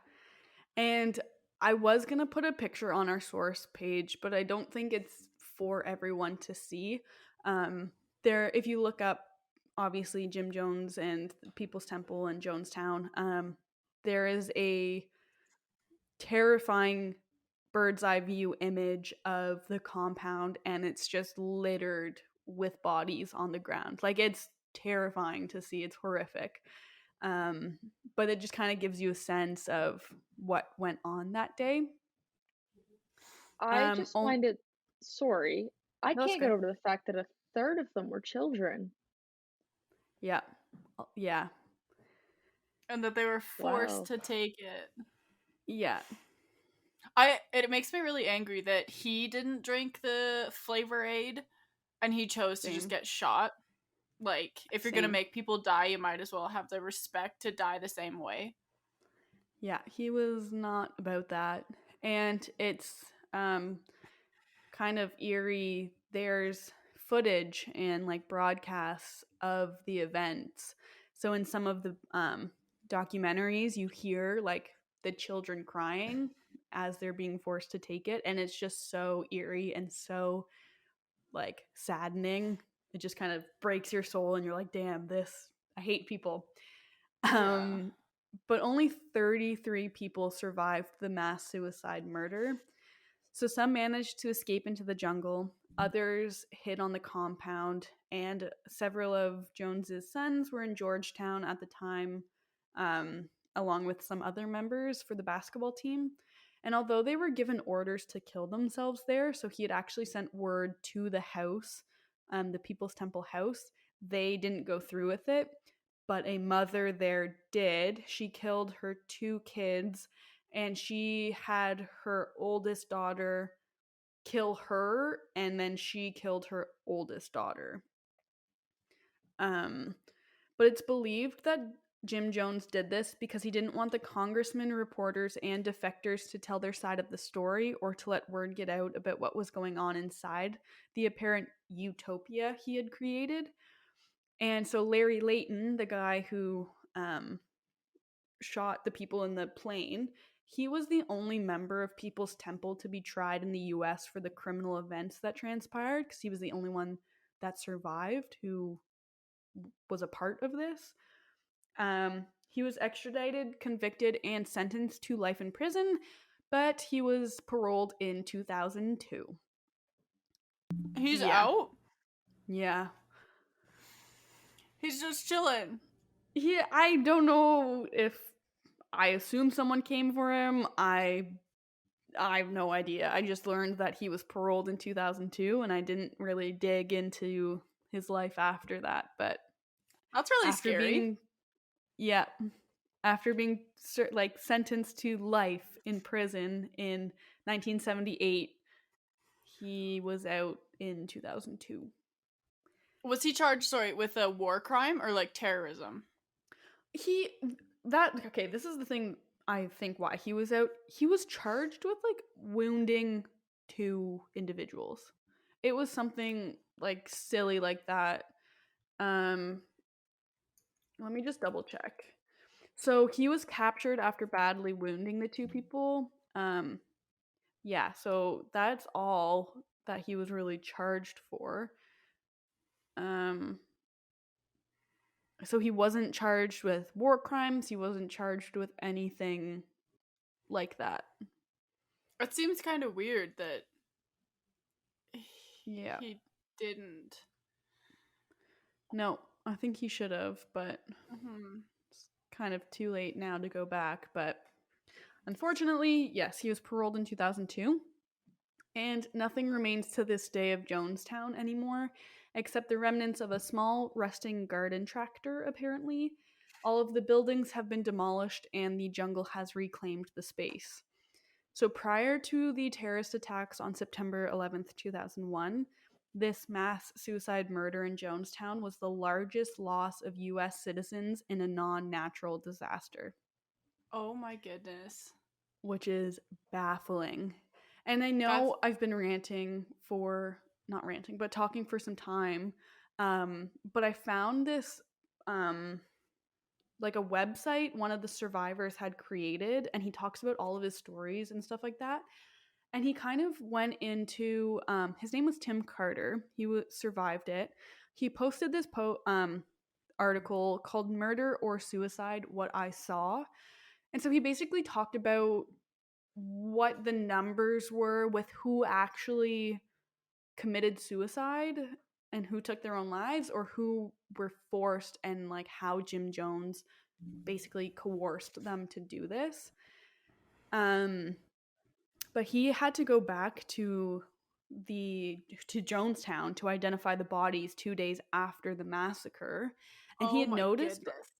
And I was going to put a picture on our source page, but I don't think it's for everyone to see. If you look up, obviously, Jim Jones and People's Temple and Jonestown, there is a terrifying bird's eye view image of the compound, and it's just littered with bodies on the ground. Like, it's terrifying to see. It's horrific. But it just kind of gives you a sense of what went on that day. I just find it, sorry, I No, that's can't get okay. over the fact that a third of them were children. Yeah. Yeah. And that they were forced Wow. to take it. Yeah. It makes me really angry that he didn't drink the flavor aid and he chose to just Same. get shot. Like, if you're gonna Same. make people die, you might as well have the respect to die the same way. Yeah, he was not about that. And it's kind of eerie. There's footage and like broadcasts of the events. So in some of the documentaries, you hear like the children crying as they're being forced to take it, and it's just so eerie and so like saddening. It just kind of breaks your soul, and you're like, damn, I hate people. Yeah. But only 33 people survived the mass suicide murder. So some managed to escape into the jungle, others hid on the compound, and several of Jones's sons were in Georgetown at the time, along with some other members for the basketball team. And although they were given orders to kill themselves there, so he had actually sent word to the house, the People's Temple house, they didn't go through with it. But a mother there did. She killed her 2 kids, and she had her oldest daughter kill her, and then she killed her oldest daughter. But it's believed that Jim Jones did this because he didn't want the congressmen, reporters, and defectors to tell their side of the story or to let word get out about what was going on inside the apparent utopia he had created. And so Larry Layton, the guy who shot the people in the plane, he was the only member of People's Temple to be tried in the US for the criminal events that transpired, because he was the only one that survived who was a part of this. He was extradited, convicted, and sentenced to life in prison, but he was paroled in 2002. He's Yeah. out? Yeah. He's just chilling. Yeah, I don't know if I assume someone came for him. I have no idea. I just learned that he was paroled in 2002, and I didn't really dig into his life after that. But That's really after scary. after being like sentenced to life in prison in 1978, he was out in 2002. Was he charged, with a war crime or like terrorism? This is the thing I think why he was out. He was charged with like wounding 2 individuals. It was something like silly like that. Let me just double check. So he was captured after badly wounding the 2 people. Yeah, so that's all that he was really charged for. So he wasn't charged with war crimes. He wasn't charged with anything like that. It seems kind of weird that Yeah. he didn't. No, I think he should have, but it's kind of too late now to go back. But unfortunately, yes, he was paroled in 2002. And nothing remains to this day of Jonestown anymore, except the remnants of a small rusting garden tractor, apparently. All of the buildings have been demolished, and the jungle has reclaimed the space. So prior to the terrorist attacks on September 11th, 2001, this mass suicide murder in Jonestown was the largest loss of US citizens in a non-natural disaster, Oh my goodness. which is baffling. And I That's know I've been ranting for, not ranting, but talking for some time. But I found this like a website one of the survivors had created, and he talks about all of his stories and stuff like that. And he kind of went into his name was Tim Carter. He survived it. He posted this article called "Murder or Suicide: What I Saw," and so he basically talked about what the numbers were with who actually committed suicide and who took their own lives, or who were forced, and like how Jim Jones basically coerced them to do this. Um, but he had to go back to Jonestown to identify the bodies 2 days after the massacre, and he oh had my noticed, goodness.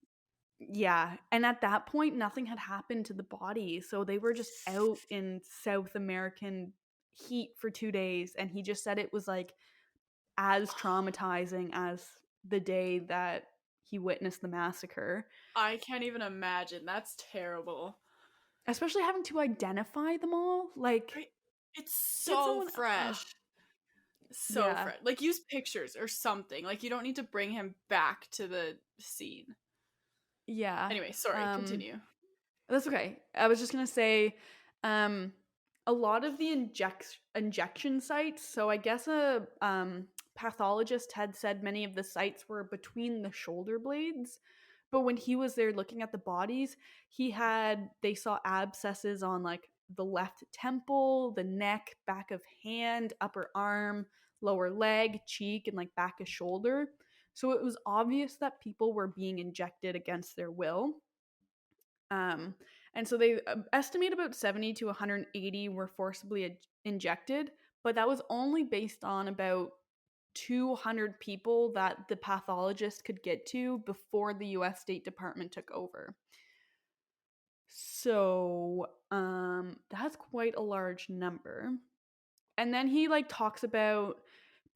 yeah, and at that point nothing had happened to the body, so they were just out in South American heat for 2 days, and he just said it was like as traumatizing as the day that he witnessed the massacre, I can't even imagine. That's terrible. especially having to identify them all. Like, Right? It's get so someone, fresh. So yeah, fresh. Like use pictures or something. Like you don't need to bring him back to the scene. yeah. Anyway, sorry, continue. That's okay. I was just gonna say, um, a lot of the injection sites. So I guess a pathologist had said many of the sites were between the shoulder blades, but when he was there looking at the bodies, they saw abscesses on like the left temple, the neck, back of hand, upper arm, lower leg, cheek, and like back of shoulder. So it was obvious that people were being injected against their will. Um, and so they estimate about 70 to 180 were forcibly injected, but that was only based on about 200 people that the pathologist could get to before the US State Department took over. So, that's quite a large number. And then he like talks about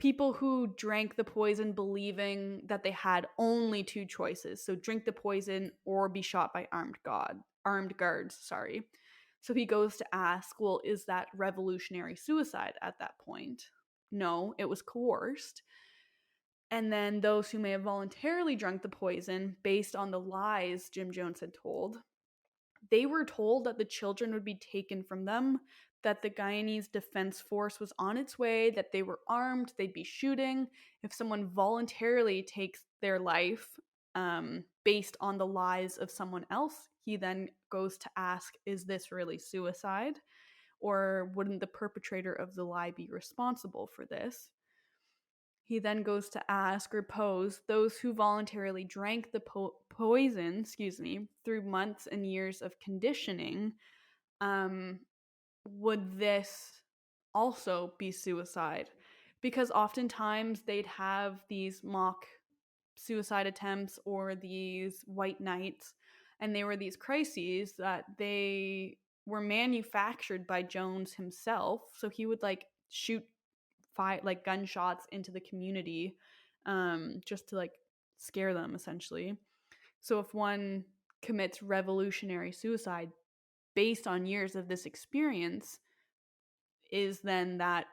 people who drank the poison believing that they had only two choices. So drink the poison or be shot by armed guards, sorry. So he goes to ask, well, is that revolutionary suicide at that point? No, it was coerced. And then those who may have voluntarily drunk the poison based on the lies Jim Jones had told, they were told that the children would be taken from them, that the Guyanese Defense Force was on its way, that they were armed, they'd be shooting. If someone voluntarily takes their life based on the lies of someone else, he then goes to ask, is this really suicide? Or wouldn't the perpetrator of the lie be responsible for this? He then goes to ask or pose those who voluntarily drank the poison, through months and years of conditioning, um, would this also be suicide? Because oftentimes they'd have these mock suicide attempts or these white nights, and they were these crises that they were manufactured by Jones himself. So he would like shoot like gunshots into the community, just to like scare them essentially. So if one commits revolutionary suicide based on years of this experience, is then that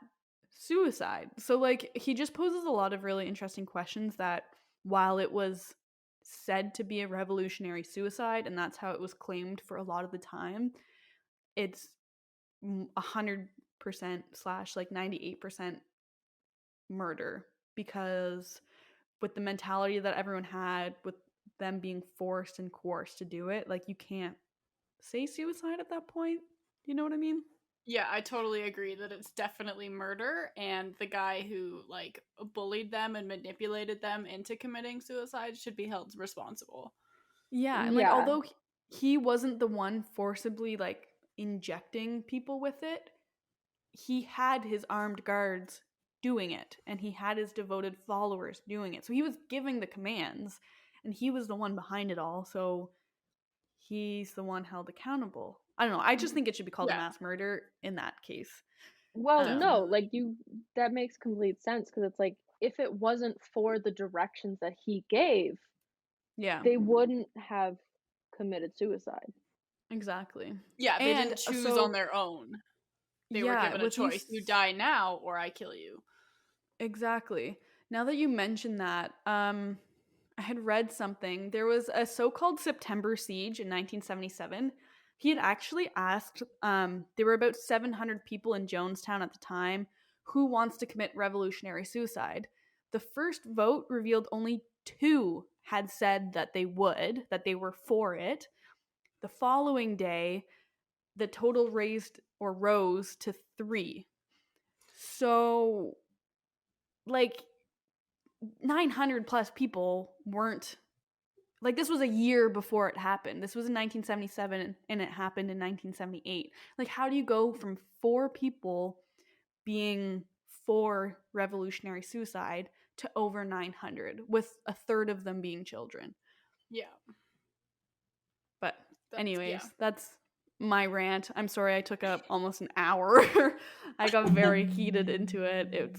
suicide? So like he just poses a lot of really interesting questions that, while it was said to be a revolutionary suicide and that's how it was claimed for a lot of the time, it's 100% slash like 98% murder, because with the mentality that everyone had, with them being forced and coerced to do it, like you can't say suicide at that point. You know what I mean? Yeah, I totally agree that it's definitely murder, and the guy who like bullied them and manipulated them into committing suicide should be held responsible. Yeah, and like Yeah. although he wasn't the one forcibly like injecting people with it, he had his armed guards doing it, and he had his devoted followers doing it. So he was giving the commands, and he was the one behind it all. So he's the one held accountable. I don't know. I just think it should be called a Yeah. mass murder in that case. Well, no, Definitely. like that makes complete sense because it's like if it wasn't for the directions that he gave, Yeah, they wouldn't have committed suicide. exactly. Yeah, they And didn't choose on so, their own. They were yeah, given a choice. You die now or I kill you. exactly. Now that you mention that, I had read something. There was a so-called September siege in 1977. He had actually asked, there were about 700 people in Jonestown at the time, who wants to commit revolutionary suicide. The first vote revealed only 2 had said that they would, that they were for it. The following day, the total rose to 3. So, like, 900 plus people weren't, like, this was a year before it happened. This was in 1977 and it happened in 1978. Like, how do you go from 4 people being for revolutionary suicide to over 900, with a third of them being children? Yeah. But Yeah. anyways, that's my rant. I'm sorry I took up almost an hour. I got very heated into it.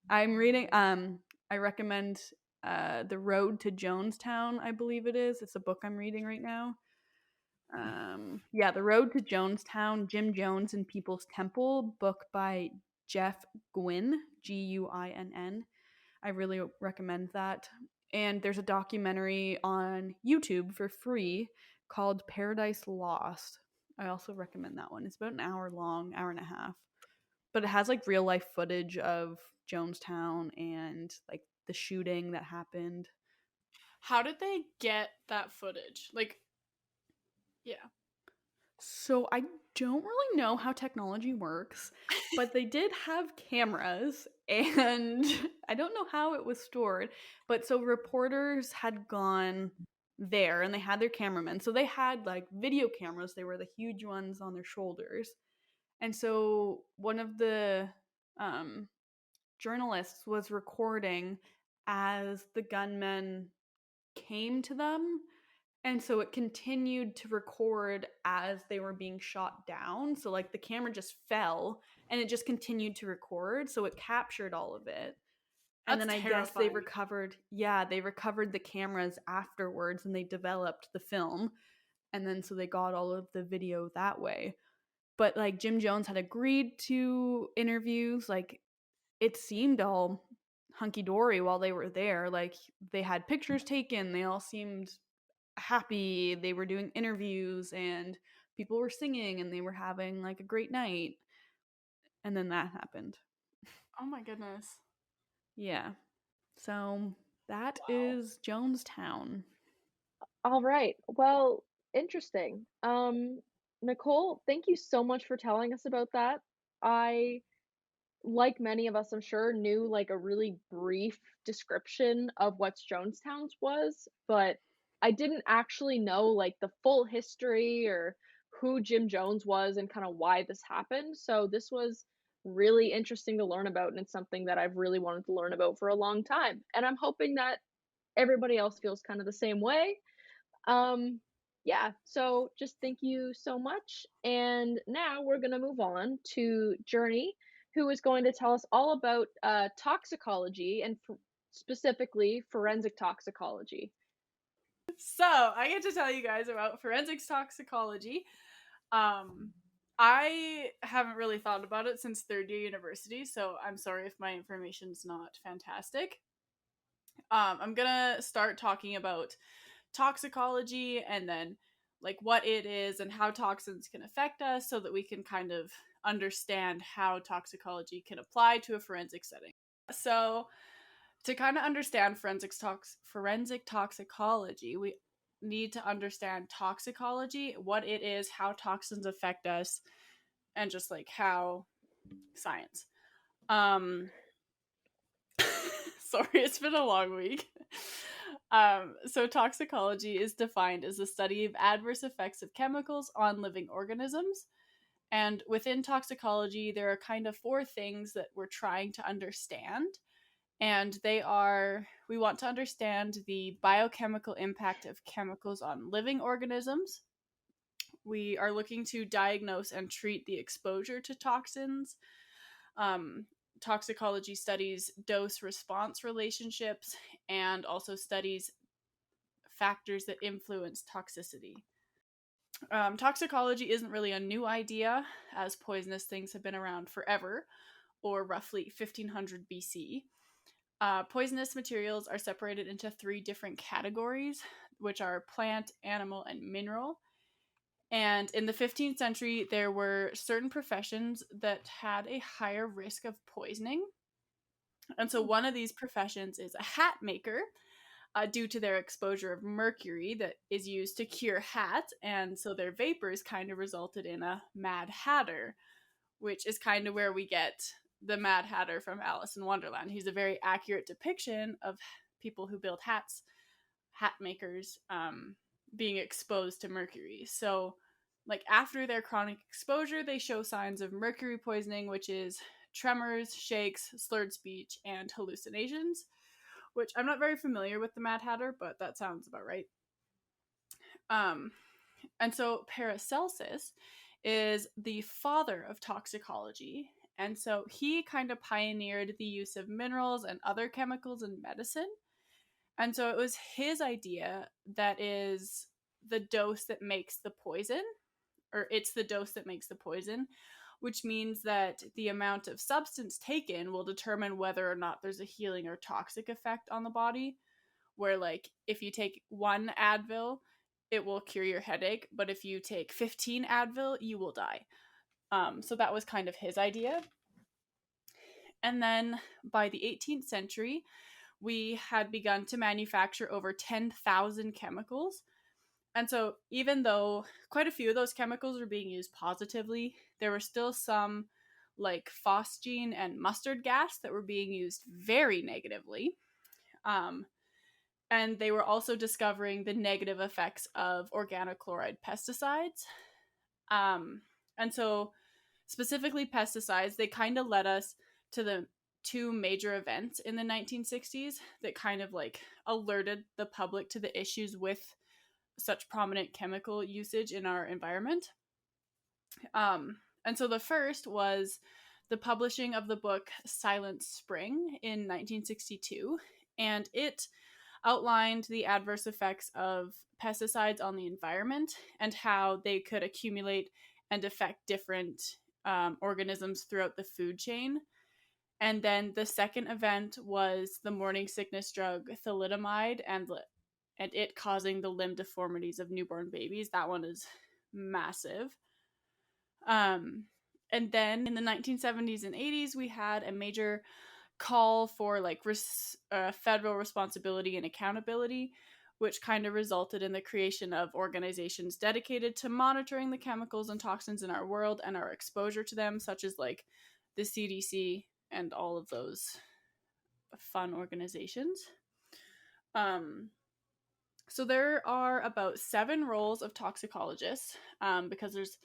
I'm reading I recommend The Road to Jonestown, I believe it is. It's a book I'm reading right now. Yeah, The Road to Jonestown, Jim Jones and People's Temple, book by Jeff Gwynn, Guinn. I really recommend that. And there's a documentary on YouTube for free called Paradise Lost. I also recommend that one. It's about an hour long, hour and a half. But it has like real life footage of Jonestown and like the shooting that happened. How did they get that footage? Like, yeah. So I don't really know how technology works, but they did have cameras and I don't know how it was stored. But so reporters had gone there and they had their cameramen. So they had like video cameras, they were the huge ones on their shoulders. And so one of the um, journalists was recording as the gunmen came to them, and so it continued to record as they were being shot down. So like the camera just fell and it just continued to record. So it captured all of it. And That's then I guess terrifying. they recovered the cameras afterwards and they developed the film. And then so they got all of the video that way. But like Jim Jones had agreed to interviews. Like it seemed all hunky dory while they were there. Like they had pictures taken. They all seemed happy. They were doing interviews and people were singing and they were having like a great night. And then that happened. Oh my goodness. Yeah. So that Wow. is Jonestown. All right. Well, interesting. Nicole, thank you so much for telling us about that. I, like many of us, I'm sure, knew like a really brief description of what Jonestown's was, but I didn't actually know like the full history or who Jim Jones was and kind of why this happened. So this was really interesting to learn about, and it's something that I've really wanted to learn about for a long time. And I'm hoping that everybody else feels kind of the same way. Yeah, so just thank you so much. And now we're going to move on to Journey, who is going to tell us all about toxicology and specifically forensic toxicology. So I get to tell you guys about forensics toxicology. Um, I haven't really thought about it since third year university, so I'm sorry if my information's not fantastic. I'm gonna start talking about toxicology and then like what it is and how toxins can affect us so that we can kind of understand how toxicology can apply to a forensic setting. So to kind of understand forensic toxicology, we need to understand toxicology, what it is, how toxins affect us, and just like how science. Um sorry, it's been a long week. So toxicology is defined as the study of adverse effects of chemicals on living organisms. And within toxicology, there are kind of 4 things that we're trying to understand. And they are, we want to understand the biochemical impact of chemicals on living organisms. We are looking to diagnose and treat the exposure to toxins. Toxicology studies dose response relationships and also studies factors that influence toxicity. Toxicology isn't really a new idea, as poisonous things have been around forever, or roughly 1500 BC. Poisonous materials are separated into 3 different categories, which are plant, animal, and mineral. And in the 15th century, there were certain professions that had a higher risk of poisoning. And so one of these professions is a hat maker, due to their exposure of mercury that is used to cure hats. And so their vapors kind of resulted in a Mad Hatter, which is kind of where we get the Mad Hatter from Alice in Wonderland. He's a very accurate depiction of people who build hats, hat makers, being exposed to mercury. So, like, after their chronic exposure, they show signs of mercury poisoning, which is tremors, shakes, slurred speech, and hallucinations, which I'm not very familiar with the Mad Hatter, but that sounds about right. And so Paracelsus is the father of toxicology. And so he kind of pioneered the use of minerals and other chemicals in medicine. And so it was his idea that is the dose that makes the poison, or it's the dose that makes the poison, which means that the amount of substance taken will determine whether or not there's a healing or toxic effect on the body. Where, like, if you take 1 Advil, it will cure your headache, but if you take 15 Advil, you will die. So that was kind of his idea. And then by the 18th century, we had begun to manufacture over 10,000 chemicals. And so even though quite a few of those chemicals were being used positively, there were still some, like phosgene and mustard gas, that were being used very negatively. And they were also discovering the negative effects of organochloride pesticides. And so specifically pesticides, they kind of led us to the 2 major events in the 1960s that kind of like alerted the public to the issues with such prominent chemical usage in our environment. And so the first was the publishing of the book Silent Spring in 1962, and it outlined the adverse effects of pesticides on the environment and how they could accumulate and affect different organisms throughout the food chain. And then the second event was the morning sickness drug thalidomide and it causing the limb deformities of newborn babies. That one is massive. And then in the 1970s and 80s, we had a major call for like federal responsibility and accountability, which kind of resulted in the creation of organizations dedicated to monitoring the chemicals and toxins in our world and our exposure to them, such as like the CDC and all of those fun organizations. So there are about 7 roles of toxicologists, because there's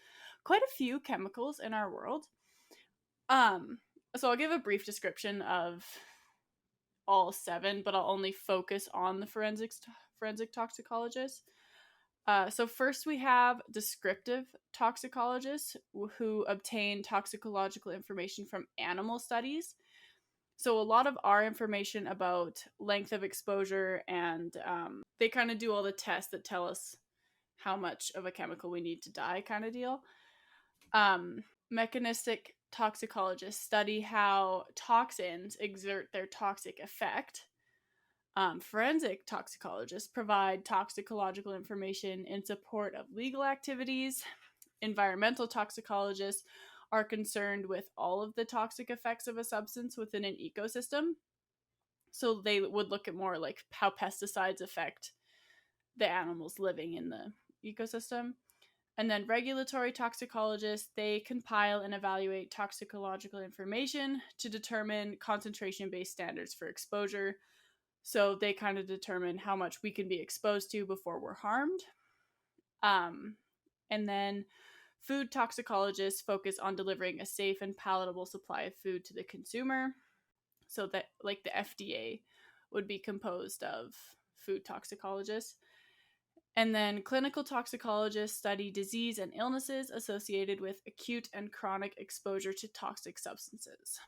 quite a few chemicals in our world. So I'll give a brief description of all 7, but I'll only focus on the forensic toxicologist. So first we have descriptive toxicologists who obtain toxicological information from animal studies. So a lot of our information about length of exposure and they kind of do all the tests that tell us how much of a chemical we need to die, kind of deal. Mechanistic toxicologists study how toxins exert their toxic effect. Forensic toxicologists provide toxicological information in support of legal activities. Environmental toxicologists are concerned with all of the toxic effects of a substance within an ecosystem. So they would look at more like how pesticides affect the animals living in the ecosystem. And then regulatory toxicologists, they compile and evaluate toxicological information to determine concentration-based standards for exposure. So they kind of determine how much we can be exposed to before we're harmed. And then food toxicologists focus on delivering a safe and palatable supply of food to the consumer. So that, like, the FDA would be composed of food toxicologists. And then clinical toxicologists study disease and illnesses associated with acute and chronic exposure to toxic substances.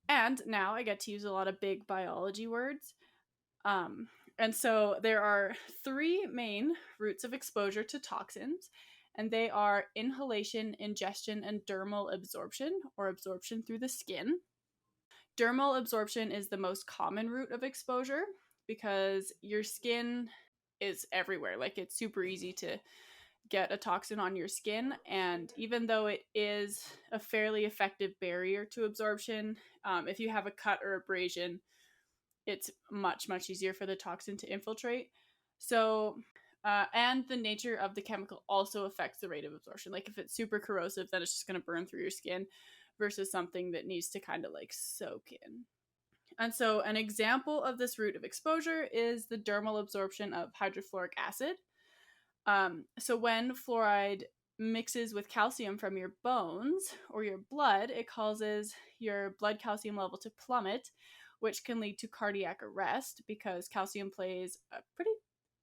And now I get to use a lot of big biology words. And so there are 3 main routes of exposure to toxins, and they are inhalation, ingestion, and dermal absorption, or absorption through the skin. Dermal absorption is the most common route of exposure because your skin is everywhere. Like, it's super easy to get a toxin on your skin, and even though it is a fairly effective barrier to absorption, if you have a cut or abrasion, it's much easier for the toxin to infiltrate. So and the nature of the chemical also affects the rate of absorption. Like, if it's super corrosive, then it's just going to burn through your skin, versus something that needs to kind of like soak in. And so an example of this route of exposure is the dermal absorption of hydrofluoric acid. So when fluoride mixes with calcium from your bones or your blood, it causes your blood calcium level to plummet, which can lead to cardiac arrest because calcium plays a pretty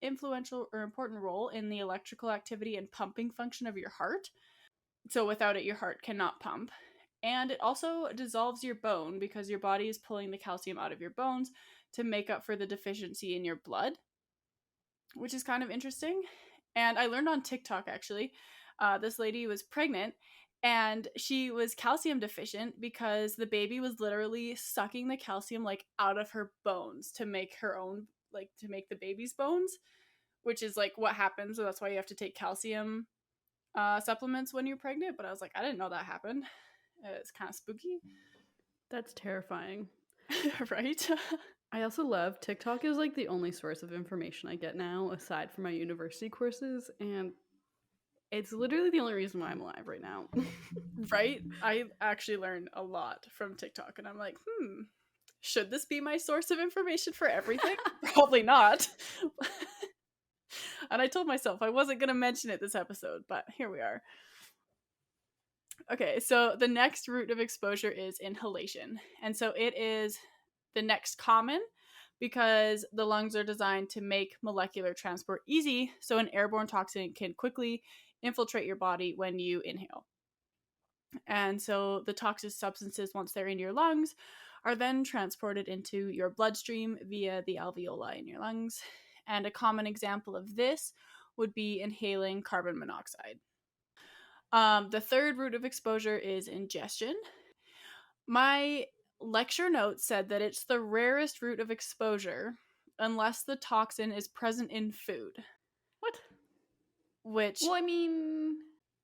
influential or important role in the electrical activity and pumping function of your heart. So without it, your heart cannot pump. And it also dissolves your bone because your body is pulling the calcium out of your bones to make up for the deficiency in your blood, which is kind of interesting. And I learned on TikTok, actually, this lady was pregnant and she was calcium deficient because the baby was literally sucking the calcium like out of her bones to make her own, like to make the baby's bones, which is like what happens. So that's why you have to take calcium supplements when you're pregnant. But I was like, I didn't know that happened. It's kind of spooky. That's terrifying. Right? I also love TikTok is like the only source of information I get now aside from my university courses, and it's literally the only reason why I'm alive right now. Right? I actually learned a lot from TikTok, and I'm like, should this be my source of information for everything? Probably not. And I told myself I wasn't going to mention it this episode, but here we are. Okay, so the next route of exposure is inhalation. And so it is the next common because the lungs are designed to make molecular transport easy, so an airborne toxin can quickly infiltrate your body when you inhale. And so the toxic substances, once they're in your lungs, are then transported into your bloodstream via the alveoli in your lungs. And a common example of this would be inhaling carbon monoxide. The third route of exposure is ingestion. My lecture notes said that it's the rarest route of exposure unless the toxin is present in food. What? Which, Well, I mean,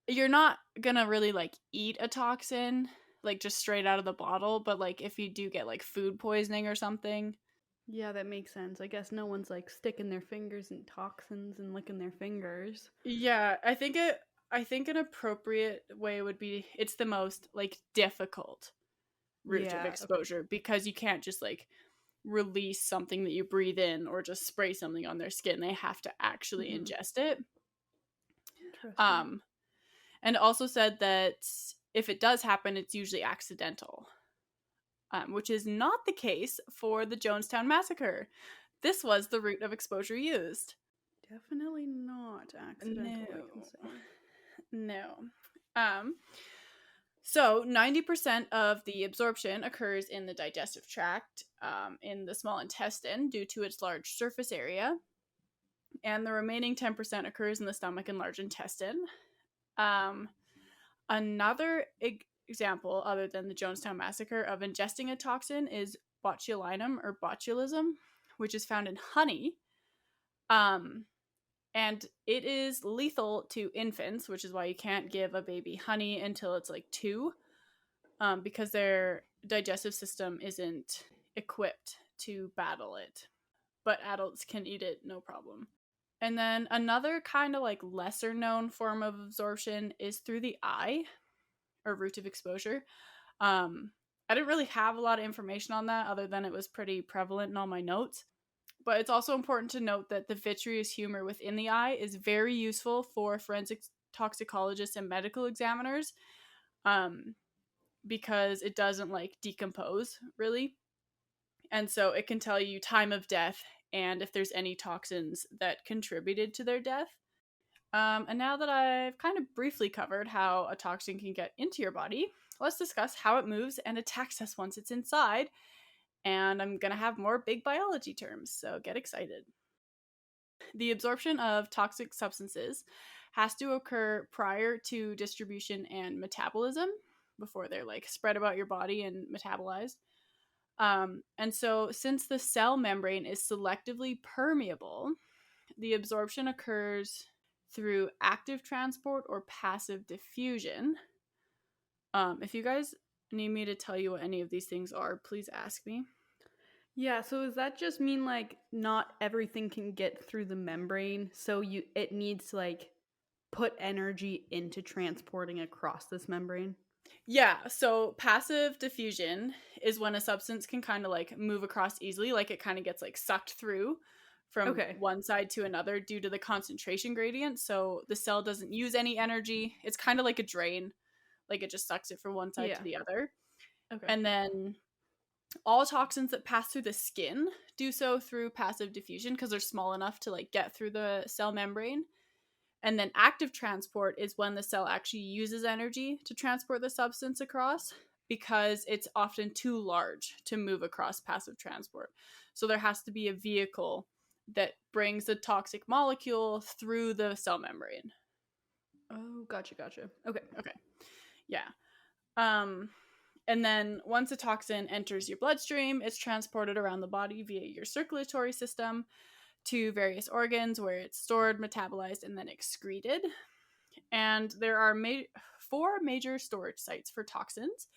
you're not gonna really like eat a toxin like just straight out of the bottle, but like if you do get like food poisoning or something. yeah, that makes sense. I guess no one's like sticking their fingers in toxins and licking their fingers. Yeah, I think an appropriate way would be, it's the most like difficult route of exposure because you can't just like release something that you breathe in or just spray something on their skin. They have to actually ingest it. And also said that if it does happen, it's usually accidental, which is not the case for the Jonestown Massacre. This was the route of exposure used. Definitely not accidental, I can say. No. So 90% of the absorption occurs in the digestive tract, in the small intestine due to its large surface area. And the remaining 10% occurs in the stomach and large intestine. Another example, other than the Jonestown Massacre, of ingesting a toxin is botulinum or botulism, which is found in honey. And it is lethal to infants, which is why you can't give a baby honey until it's like 2, because their digestive system isn't equipped to battle it. But adults can eat it, no problem. And then another kind of like lesser known form of absorption is through the eye, or route of exposure. I didn't really have a lot of information on that other than it was pretty prevalent in all my notes. But it's also important to note that the vitreous humor within the eye is very useful for forensic toxicologists and medical examiners, because it doesn't like decompose really. And so it can tell you time of death and if there's any toxins that contributed to their death. And now that I've kind of briefly covered how a toxin can get into your body, let's discuss how it moves and attacks us once it's inside. And I'm going to have more big biology terms, so get excited. The absorption of toxic substances has to occur prior to distribution and metabolism before they're like spread about your body and metabolized. And so, since the cell membrane is selectively permeable, the absorption occurs through active transport or passive diffusion. If you guys need me to tell you what any of these things are, please ask me. Yeah, so does that just mean like not everything can get through the membrane, so it needs to like put energy into transporting across this membrane? Yeah, so passive diffusion is when a substance can kind of like move across easily, like it kind of gets like sucked through from one side to another due to the concentration gradient. So the cell doesn't use any energy. It's kind of like a drain, like it just sucks it from one side to the other. Okay. And then all toxins that pass through the skin do so through passive diffusion because they're small enough to like get through the cell membrane. And then active transport is when the cell actually uses energy to transport the substance across because it's often too large to move across passive transport. So there has to be a vehicle that brings the toxic molecule through the cell membrane. Oh, gotcha. Okay. Yeah. And then once a toxin enters your bloodstream, it's transported around the body via your circulatory system to various organs where it's stored, metabolized, and then excreted. And there are 4 major storage sites for toxins,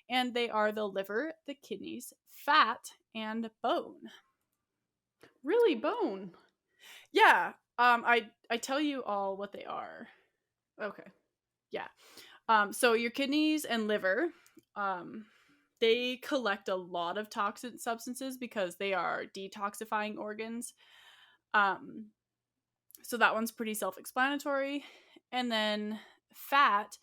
and they are the liver, the kidneys, fat, and bone. Really, bone? Yeah. I tell you all what they are. Okay. Yeah. So your kidneys and liver, they collect a lot of toxic substances because they are detoxifying organs. So that one's pretty self-explanatory. And then fat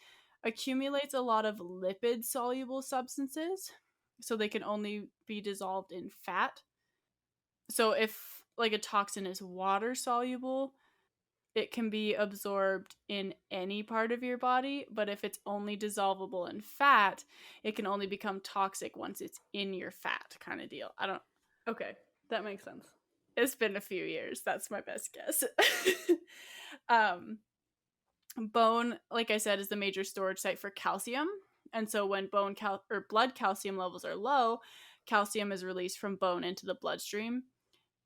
accumulates a lot of lipid-soluble substances, so they can only be dissolved in fat. So if like a toxin is water-soluble, it can be absorbed in any part of your body, but if it's only dissolvable in fat, it can only become toxic once it's in your fat, kind of deal. Okay, that makes sense. It's been a few years. That's my best guess. Bone, like I said, is the major storage site for calcium. And so when blood calcium levels are low, calcium is released from bone into the bloodstream.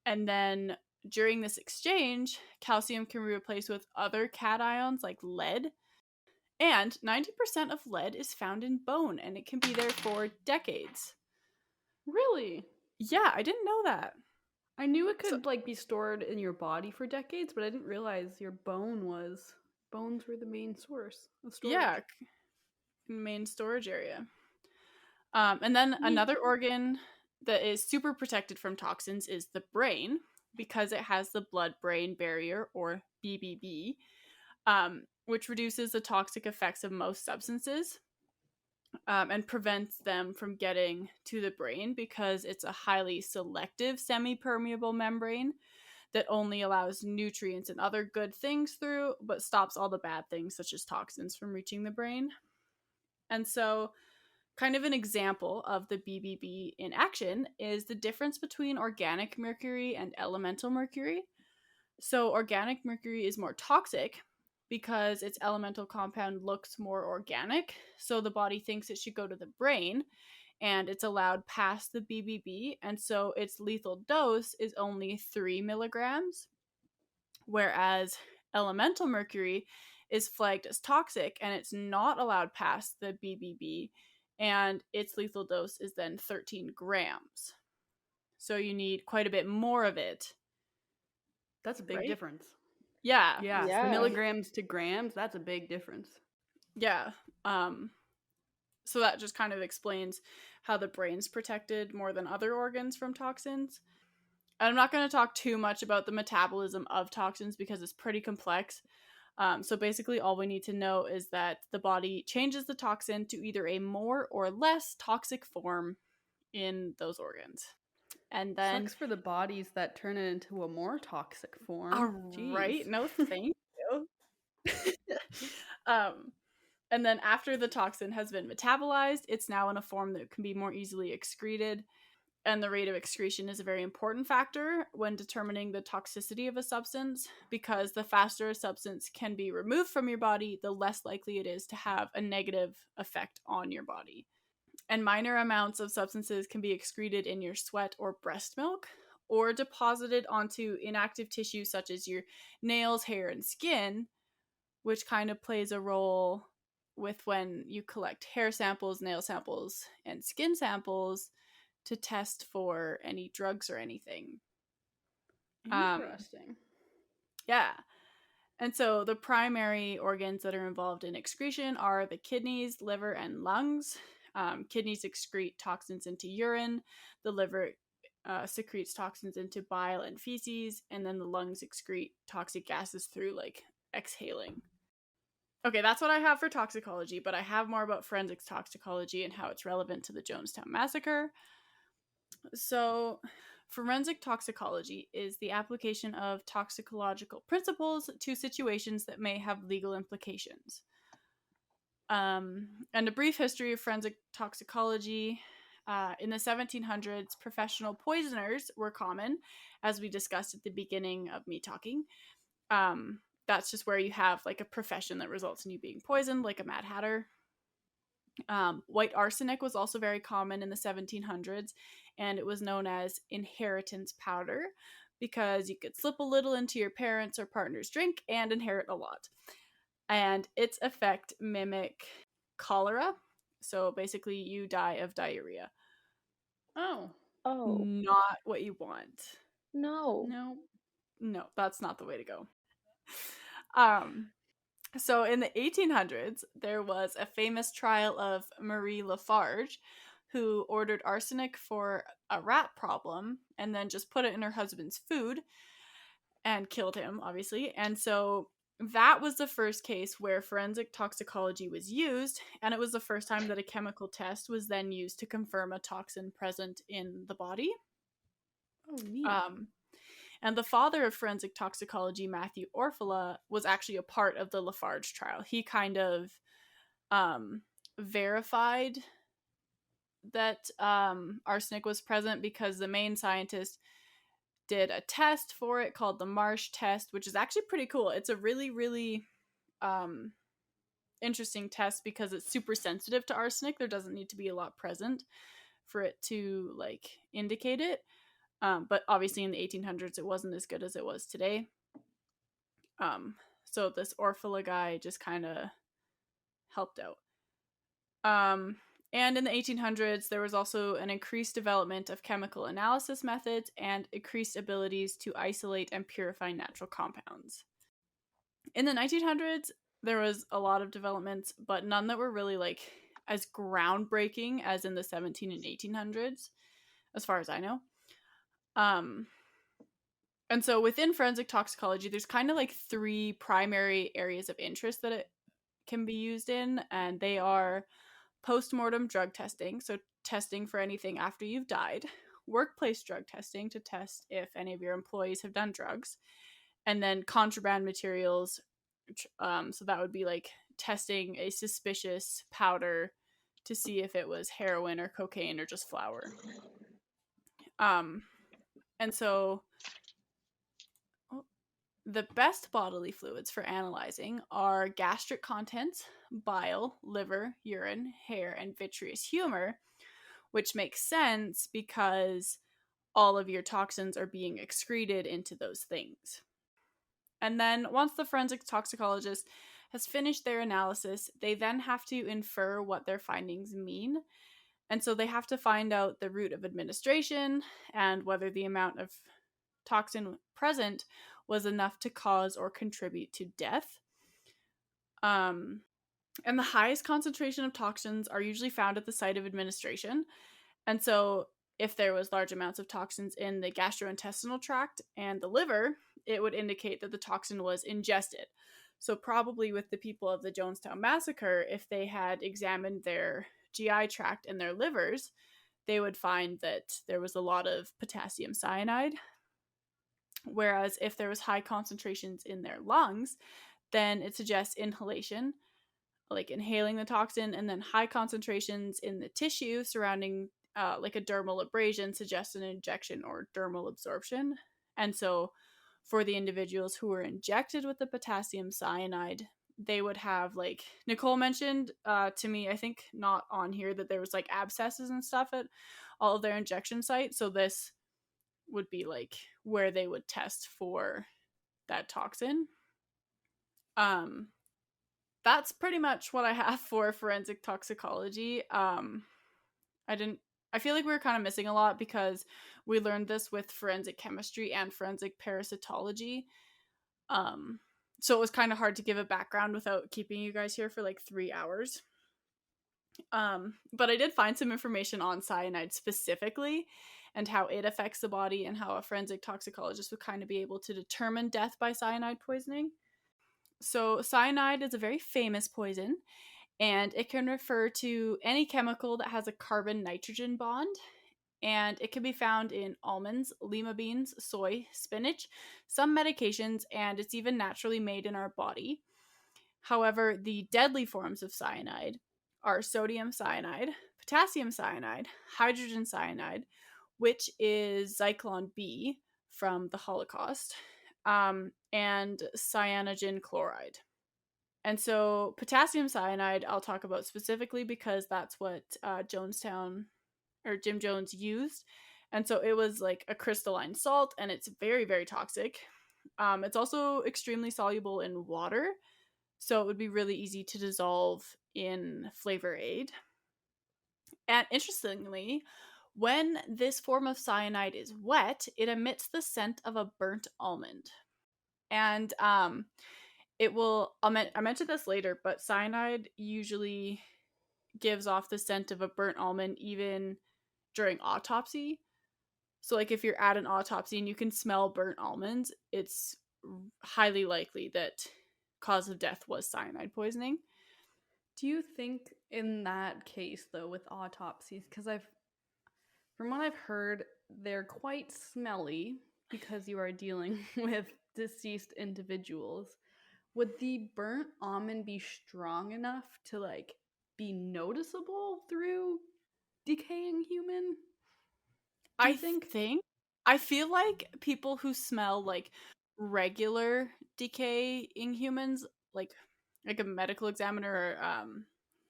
And then during this exchange, calcium can be replaced with other cations like lead. And 90% of lead is found in bone, and it can be there for decades. Really? Yeah, I didn't know that. I knew it could like be stored in your body for decades, but I didn't realize your bones were the main source of storage. Yeah, main storage area. And then another organ that is super protected from toxins is the brain, because it has the blood-brain barrier, or BBB, which reduces the toxic effects of most substances and prevents them from getting to the brain because it's a highly selective semi-permeable membrane that only allows nutrients and other good things through, but stops all the bad things such as toxins from reaching the brain. And so kind of an example of the BBB in action is the difference between organic mercury and elemental mercury. So organic mercury is more toxic because its elemental compound looks more organic, so the body thinks it should go to the brain, and it's allowed past the BBB, and so its lethal dose is only 3 milligrams, whereas elemental mercury is flagged as toxic and it's not allowed past the BBB, and its lethal dose is then 13 grams. So you need quite a bit more of it. That's a big difference. Yeah. Yeah. Milligrams to grams, that's a big difference. Yeah. So that just kind of explains how the brain's protected more than other organs from toxins. And I'm not going to talk too much about the metabolism of toxins because it's pretty complex. So basically all we need to know is that the body changes the toxin to either a more or less toxic form in those organs. And then Sucks for the bodies that turn it into a more toxic form. right, Jeez. no thank you. um and then after the toxin has been metabolized, it's now in a form that can be more easily excreted. And the rate of excretion is a very important factor when determining the toxicity of a substance, because the faster a substance can be removed from your body, the less likely it is to have a negative effect on your body. And minor amounts of substances can be excreted in your sweat or breast milk, or deposited onto inactive tissue such as your nails, hair, and skin, which kind of plays a role with when you collect hair samples, nail samples, and skin samples to test for any drugs or anything. Interesting. Yeah. And so the primary organs that are involved in excretion are the kidneys, liver, and lungs. Kidneys excrete toxins into urine. The liver secretes toxins into bile and feces. And then the lungs excrete toxic gases through like exhaling. Okay, that's what I have for toxicology, but I have more about forensics toxicology and how it's relevant to the Jonestown Massacre. So, forensic toxicology is the application of toxicological principles to situations that may have legal implications. And a brief history of forensic toxicology. In the 1700s, professional poisoners were common, as we discussed at the beginning of me talking. That's just where you have like a profession that results in you being poisoned, like a Mad Hatter. White arsenic was also very common in the 1700s, and it was known as inheritance powder because you could slip a little into your parents' or partner's drink and inherit a lot. And its effect mimic cholera. So basically, you die of diarrhea. Oh. Oh, Not what you want. no. No, that's not the way to go. So in the 1800s, there was a famous trial of Marie Lafarge, who ordered arsenic for a rat problem and then just put it in her husband's food and killed him, obviously. And so that was the first case where forensic toxicology was used, and it was the first time that a chemical test was then used to confirm a toxin present in the body. Oh, neat. And the father of forensic toxicology, Matthew Orfila, was actually a part of the Lafarge trial. He kind of verified that arsenic was present because the main scientist did a test for it called the Marsh test, which is actually pretty cool. It's a really, really interesting test because it's super sensitive to arsenic. There doesn't need to be a lot present for it to like indicate it. But obviously in the 1800s, it wasn't as good as it was today. So this Orfila guy just kind of helped out. And in the 1800s, there was also an increased development of chemical analysis methods and increased abilities to isolate and purify natural compounds. In the 1900s, there was a lot of developments, but none that were really like as groundbreaking as in the 17 and 1800s, as far as I know. And so within forensic toxicology, there's kind of like three primary areas of interest that it can be used in, and they are post-mortem drug testing, so testing for anything after you've died, workplace drug testing to test if any of your employees have done drugs, and then contraband materials, so that would be like testing a suspicious powder to see if it was heroin or cocaine or just flour. And so the best bodily fluids for analyzing are gastric contents, bile, liver, urine, hair, and vitreous humor, which makes sense because all of your toxins are being excreted into those things. And then once the forensic toxicologist has finished their analysis, they then have to infer what their findings mean. And so they have to find out the route of administration and whether the amount of toxin present was enough to cause or contribute to death. And the highest concentration of toxins are usually found at the site of administration. And so if there was large amounts of toxins in the gastrointestinal tract and the liver, it would indicate that the toxin was ingested. So probably with the people of the Jonestown Massacre, if they had examined their GI tract and their livers, they would find that there was a lot of potassium cyanide. Whereas if there was high concentrations in their lungs, then it suggests inhalation, like inhaling the toxin, and then high concentrations in the tissue surrounding like a dermal abrasion suggests an injection or dermal absorption. And so for the individuals who were injected with the potassium cyanide, they would have, like Nicole mentioned to me, I think not on here, that there was like abscesses and stuff at all of their injection sites. So this would be like where they would test for that toxin. That's pretty much what I have for forensic toxicology. I feel like we were kind of missing a lot because we learned this with forensic chemistry and forensic parasitology. So it was kind of hard to give a background without keeping you guys here for like 3 hours. But I did find some information on cyanide specifically and how it affects the body and how a forensic toxicologist would kind of be able to determine death by cyanide poisoning. So cyanide is a very famous poison, and it can refer to any chemical that has a carbon-nitrogen bond, and it can be found in almonds, lima beans, soy, spinach, some medications, and it's even naturally made in our body. However, the deadly forms of cyanide are sodium cyanide, potassium cyanide, hydrogen cyanide, which is Zyklon B from the Holocaust, and cyanogen chloride. And so potassium cyanide I'll talk about specifically because that's what Jonestown or Jim Jones used. And so it was like a crystalline salt, and it's very, very toxic. It's also extremely soluble in water, so it would be really easy to dissolve in flavor aid. And interestingly, when this form of cyanide is wet, it emits the scent of a burnt almond. And it will, I mentioned this later, but cyanide usually gives off the scent of a burnt almond even during autopsy. So like if you're at an autopsy and you can smell burnt almonds, it's highly likely that cause of death was cyanide poisoning. Do you think in that case though with autopsies, because from what I've heard, they're quite smelly because you are dealing with deceased individuals. Would the burnt almond be strong enough to like be noticeable through decaying human? Do you think? I feel like people who smell like regular decaying humans, like a medical examiner or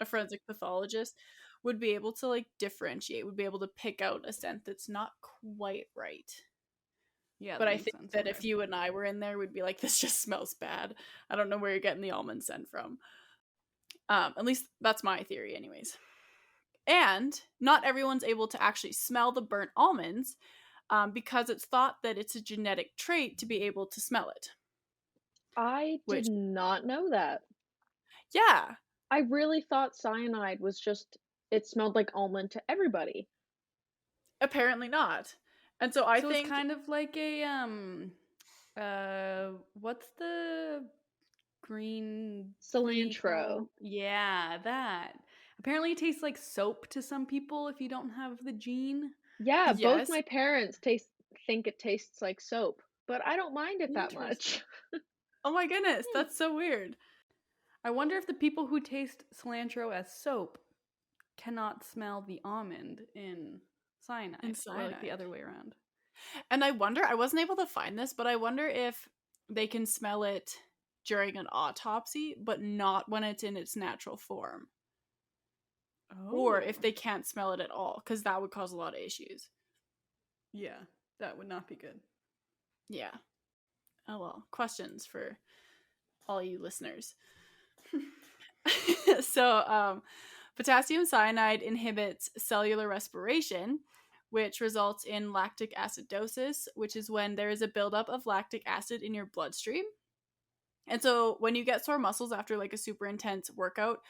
a forensic pathologist, would be able to like differentiate, would be able to pick out a scent that's not quite right. Yeah, But that I makes think sense. that Okay. if you and I were in there, we'd be like, this just smells bad. I don't know where you're getting the almond scent from. At least that's my theory, anyways. And not everyone's able to actually smell the burnt almonds because it's thought that it's a genetic trait to be able to smell it. I did Which, not know that. yeah, I really thought cyanide was just it smelled like almond to everybody. apparently not. And so I So it's think kind of like a what's the green tree Cilantro. called? Yeah, that. Apparently it tastes like soap to some people if you don't have the gene. Yeah, both yes, my parents think it tastes like soap, but I don't mind it that Interesting. much. oh my goodness, Hmm. that's so weird. I wonder if the people who taste cilantro as soap cannot smell the almond in cyanide, And or like the cyanide. other way around. And I wonder, I wasn't able to find this, but I wonder if they can smell it during an autopsy, but not when it's in its natural form. Or if Oh. they can't smell it at all, because that would cause a lot of issues. Yeah, that would not be good. Yeah. Oh well, questions for all you listeners. So, potassium cyanide inhibits cellular respiration, which results in lactic acidosis, which is when there is a buildup of lactic acid in your bloodstream. And so, when you get sore muscles after like a super intense workout,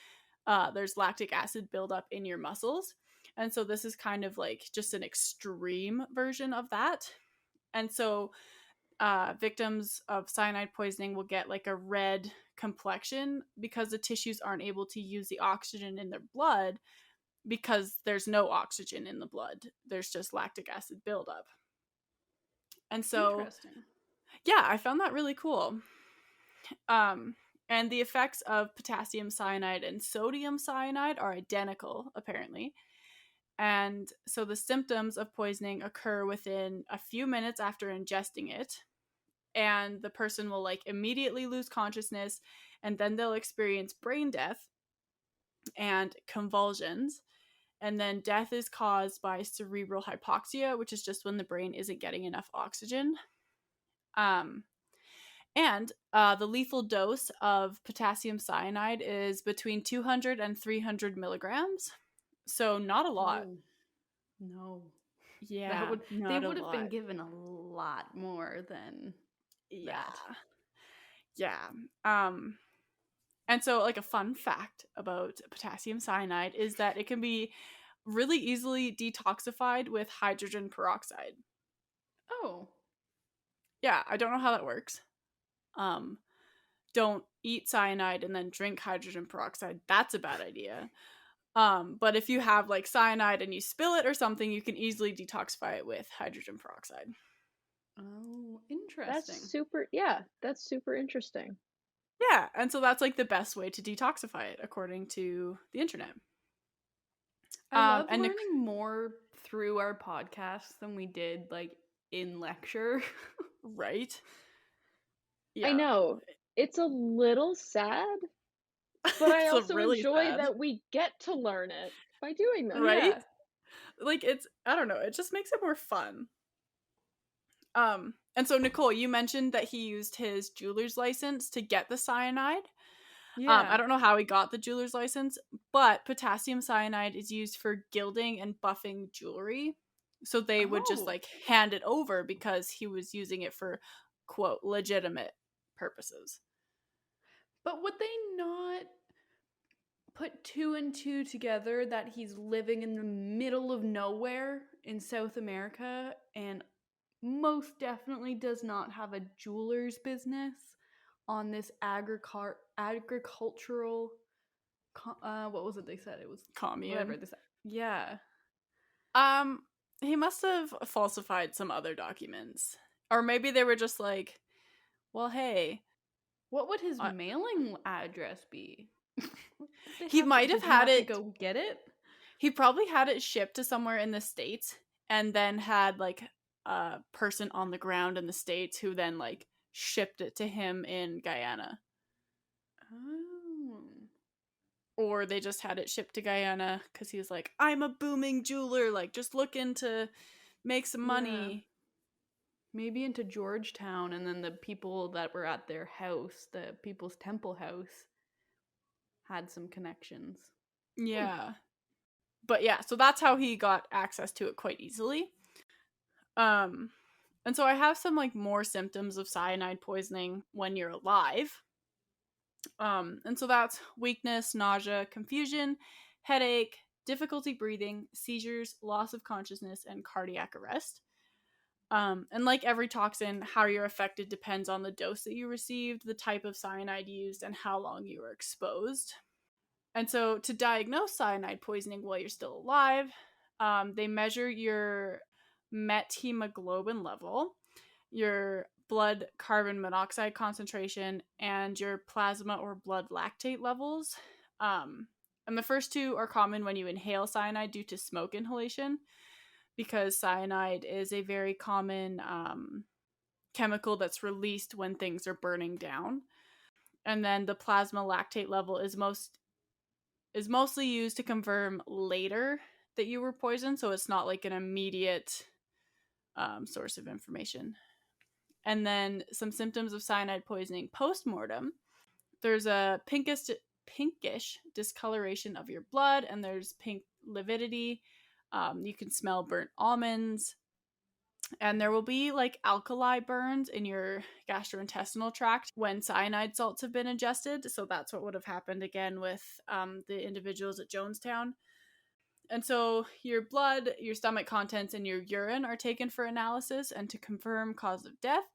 there's lactic acid buildup in your muscles. And so, this is kind of like just an extreme version of that. And so, victims of cyanide poisoning will get like a red complexion because the tissues aren't able to use the oxygen in their blood because there's no oxygen in the blood. There's just lactic acid buildup. And so, Interesting. yeah, I found that really cool. And the effects of potassium cyanide and sodium cyanide are identical, apparently. And so the symptoms of poisoning occur within a few minutes after ingesting it. And the person will like immediately lose consciousness, and then they'll experience brain death and convulsions. And then death is caused by cerebral hypoxia, which is just when the brain isn't getting enough oxygen. And the lethal dose of potassium cyanide is between 200 and 300 milligrams. So not a lot. Oh, no. Yeah, They would have been given a lot more than that. Yeah. And so like a fun fact about potassium cyanide is that it can be really easily detoxified with hydrogen peroxide. Oh. Yeah, I don't know how that works. Don't eat cyanide and then drink hydrogen peroxide. That's a bad idea. But if you have like cyanide and you spill it or something, you can easily detoxify it with hydrogen peroxide. Oh, interesting. That's super interesting. Yeah, and so that's like the best way to detoxify it according to the internet. I love learning more through our podcast than we did like in lecture. Right? Yeah. I know. It's a little sad, but I It's also really enjoy sad. that we get to learn it by doing this. Right? Yeah. Like I don't know, it just makes it more fun. And so Nicole, you mentioned that he used his jeweler's license to get the cyanide. Yeah. I don't know how he got the jeweler's license, but potassium cyanide is used for gilding and buffing jewelry. So they would just like hand it over because he was using it for, quote, legitimate purposes. But would they not put 2 and 2 together that he's living in the middle of nowhere in South America and most definitely does not have a jeweler's business on this agricultural what was it they said it was commune? Whatever they said. Yeah. He must have falsified some other documents. Or maybe they were just like, well, hey. What would his mailing address be? He might have had it. Go get it? He probably had it shipped to somewhere in the States and then had like a person on the ground in the States who then like shipped it to him in Guyana. Oh. Or they just had it shipped to Guyana because he was like, I'm a booming jeweler, like just looking to make some money. Yeah. Maybe into Georgetown, and then the people that were at their house, the People's Temple house, had some connections. Yeah. But yeah, so that's how he got access to it quite easily. And so I have some like more symptoms of cyanide poisoning when you're alive. And so that's weakness, nausea, confusion, headache, difficulty breathing, seizures, loss of consciousness, and cardiac arrest. And like every toxin, how you're affected depends on the dose that you received, the type of cyanide used, and how long you were exposed. And so to diagnose cyanide poisoning while you're still alive, they measure your methemoglobin level, your blood carbon monoxide concentration, and your plasma or blood lactate levels. And the first two are common when you inhale cyanide due to smoke inhalation, because cyanide is a very common chemical that's released when things are burning down. And then the plasma lactate level is mostly used to confirm later that you were poisoned, so it's not like an immediate source of information. And then some symptoms of cyanide poisoning post-mortem. There's a pinkish discoloration of your blood, and there's pink lividity. You can smell burnt almonds, and there will be like alkali burns in your gastrointestinal tract when cyanide salts have been ingested. So that's what would have happened again with the individuals at Jonestown. And so your blood, your stomach contents, and your urine are taken for analysis and to confirm cause of death.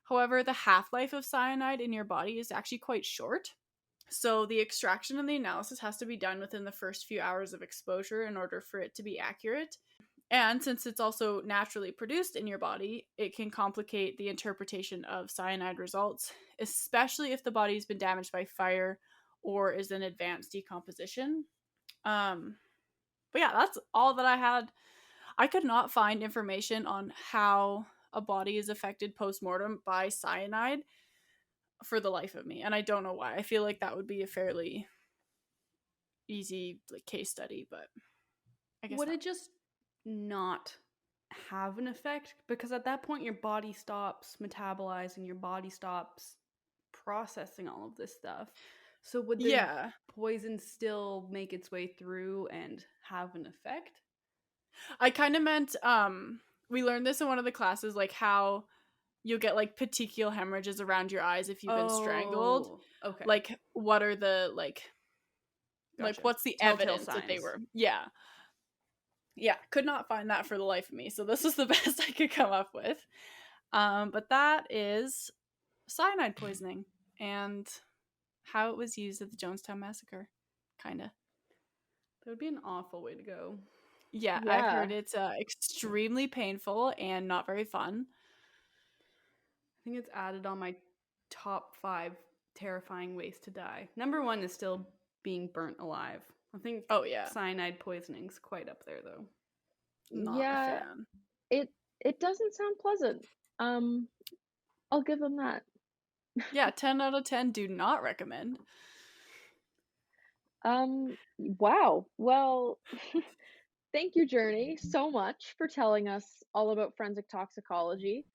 However, the half-life of cyanide in your body is actually quite short. So the extraction and the analysis has to be done within the first few hours of exposure in order for it to be accurate. And since it's also naturally produced in your body, it can complicate the interpretation of cyanide results, especially if the body's been damaged by fire or is in advanced decomposition. But yeah, that's all that I had. I could not find information on how a body is affected post-mortem by cyanide for the life of me, and I don't know why. I feel like that would be a fairly easy like case study, but I guess Would not. it just not have an effect? Because at that point, your body stops metabolizing, your body stops processing all of this stuff. So would the Yeah. poison still make its way through and have an effect? I kind of meant we learned this in one of the classes, like how you'll get like petechial hemorrhages around your eyes if you've been strangled. Oh, okay. Like what are the like Gotcha. what's the Telltale evidence that they signs. were? Yeah. Yeah, could not find that for the life of me. So this is the best I could come up with. But that is cyanide poisoning and how it was used at the Jonestown Massacre. Kinda. That would be an awful way to go. Yeah, I've heard it's extremely painful and not very fun. I think it's added on my top 5 terrifying ways to die. Number 1 is still being burnt alive. I think cyanide poisoning's quite up there though. Not a fan. It doesn't sound pleasant. I'll give them that. Yeah, 10 out of 10 do not recommend. Wow. Well, thank you, Journey, so much for telling us all about forensic toxicology.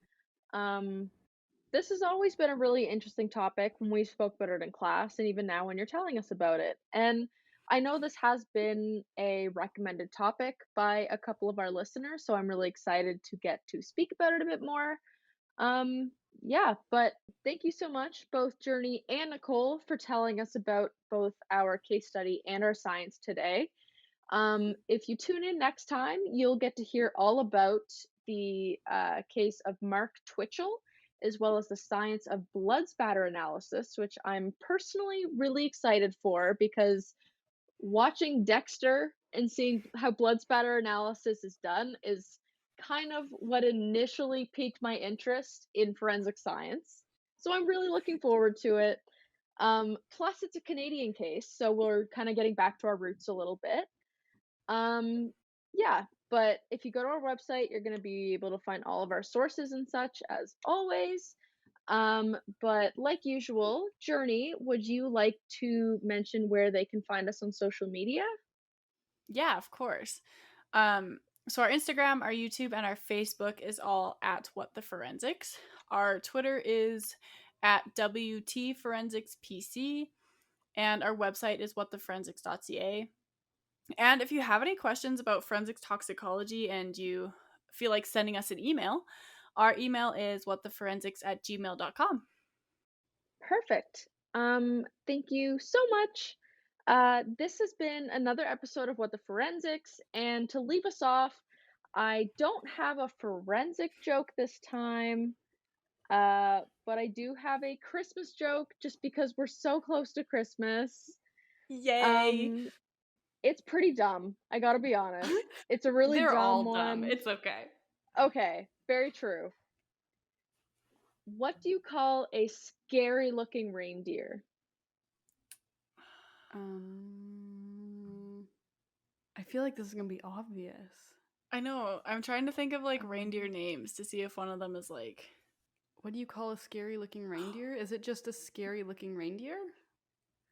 This has always been a really interesting topic when we spoke about it in class, and even now when you're telling us about it. And I know this has been a recommended topic by a couple of our listeners, so I'm really excited to get to speak about it a bit more. Yeah, but thank you so much, both Journey and Nicole, for telling us about both our case study and our science today. If you tune in next time, you'll get to hear all about the case of Mark Twitchell, as well as the science of blood spatter analysis, which I'm personally really excited for because watching Dexter and seeing how blood spatter analysis is done is kind of what initially piqued my interest in forensic science. So I'm really looking forward to it. Plus, it's a Canadian case, so we're kind of getting back to our roots a little bit. Yeah, but if you go to our website, you're going to be able to find all of our sources and such as always. But like usual, Journey, would you like to mention where they can find us on social media? Yeah, of course. So our Instagram, our YouTube, and our Facebook is all at What the Forensics. Our Twitter is at WT Forensics PC, and our website is whattheforensics.ca. And if you have any questions about forensics toxicology and you feel like sending us an email, our email is whattheforensics@gmail.com. Perfect. Thank you so much. This has been another episode of What the Forensics, and to leave us off, I don't have a forensic joke this time, but I do have a Christmas joke just because we're so close to Christmas. Yay! It's pretty dumb, I gotta be honest. It's a really They're dumb all one. dumb. It's okay. Okay, very true. What do you call a scary looking reindeer? I feel like this is gonna be obvious. I know. I'm trying to think of like reindeer names to see if one of them is like. What do you call a scary looking reindeer? Is it just a scary looking reindeer?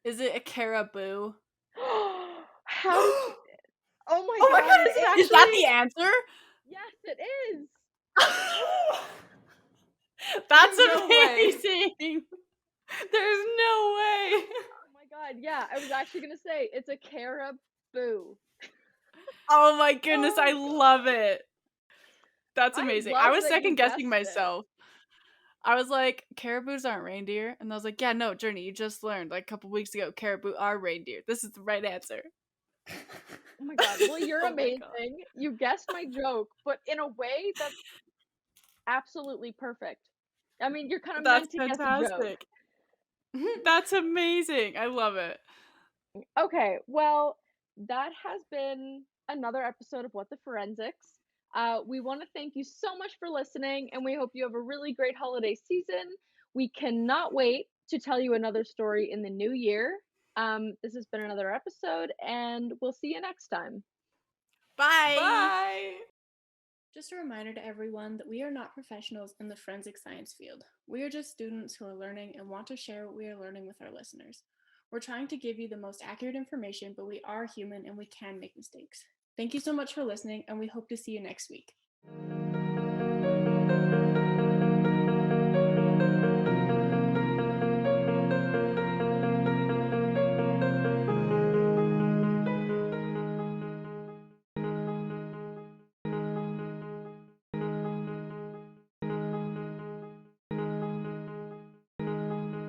Is it a caribou? How did you... Oh my Oh my god, god, it's is that the answer? Yes, it is. That's There's no way. amazing. There's no way. Oh my god, yeah, I was actually gonna say it's a caribou. Oh my goodness, Oh I my love it. That's I amazing. love I was that you second guessing guessed it. myself. I was like, caribous aren't reindeer. And I was like, yeah, no, Journey, you just learned like a couple weeks ago, caribou are reindeer. This is the right answer. Oh my god, well, you're Oh my amazing. God. You guessed my joke, but in a way that's absolutely perfect. I mean, you're kind of meant That's to guess a joke. fantastic. That's amazing. I love it. Okay, well, that has been another episode of What the Forensics. We want to thank you so much for listening, and we hope you have a really great holiday season. We cannot wait to tell you another story in the new year. This has been another episode, and we'll see you next time. Bye. Bye. Just a reminder to everyone that we are not professionals in the forensic science field. We are just students who are learning and want to share what we are learning with our listeners. We're trying to give you the most accurate information, but we are human and we can make mistakes. Thank you so much for listening, and we hope to see you next week.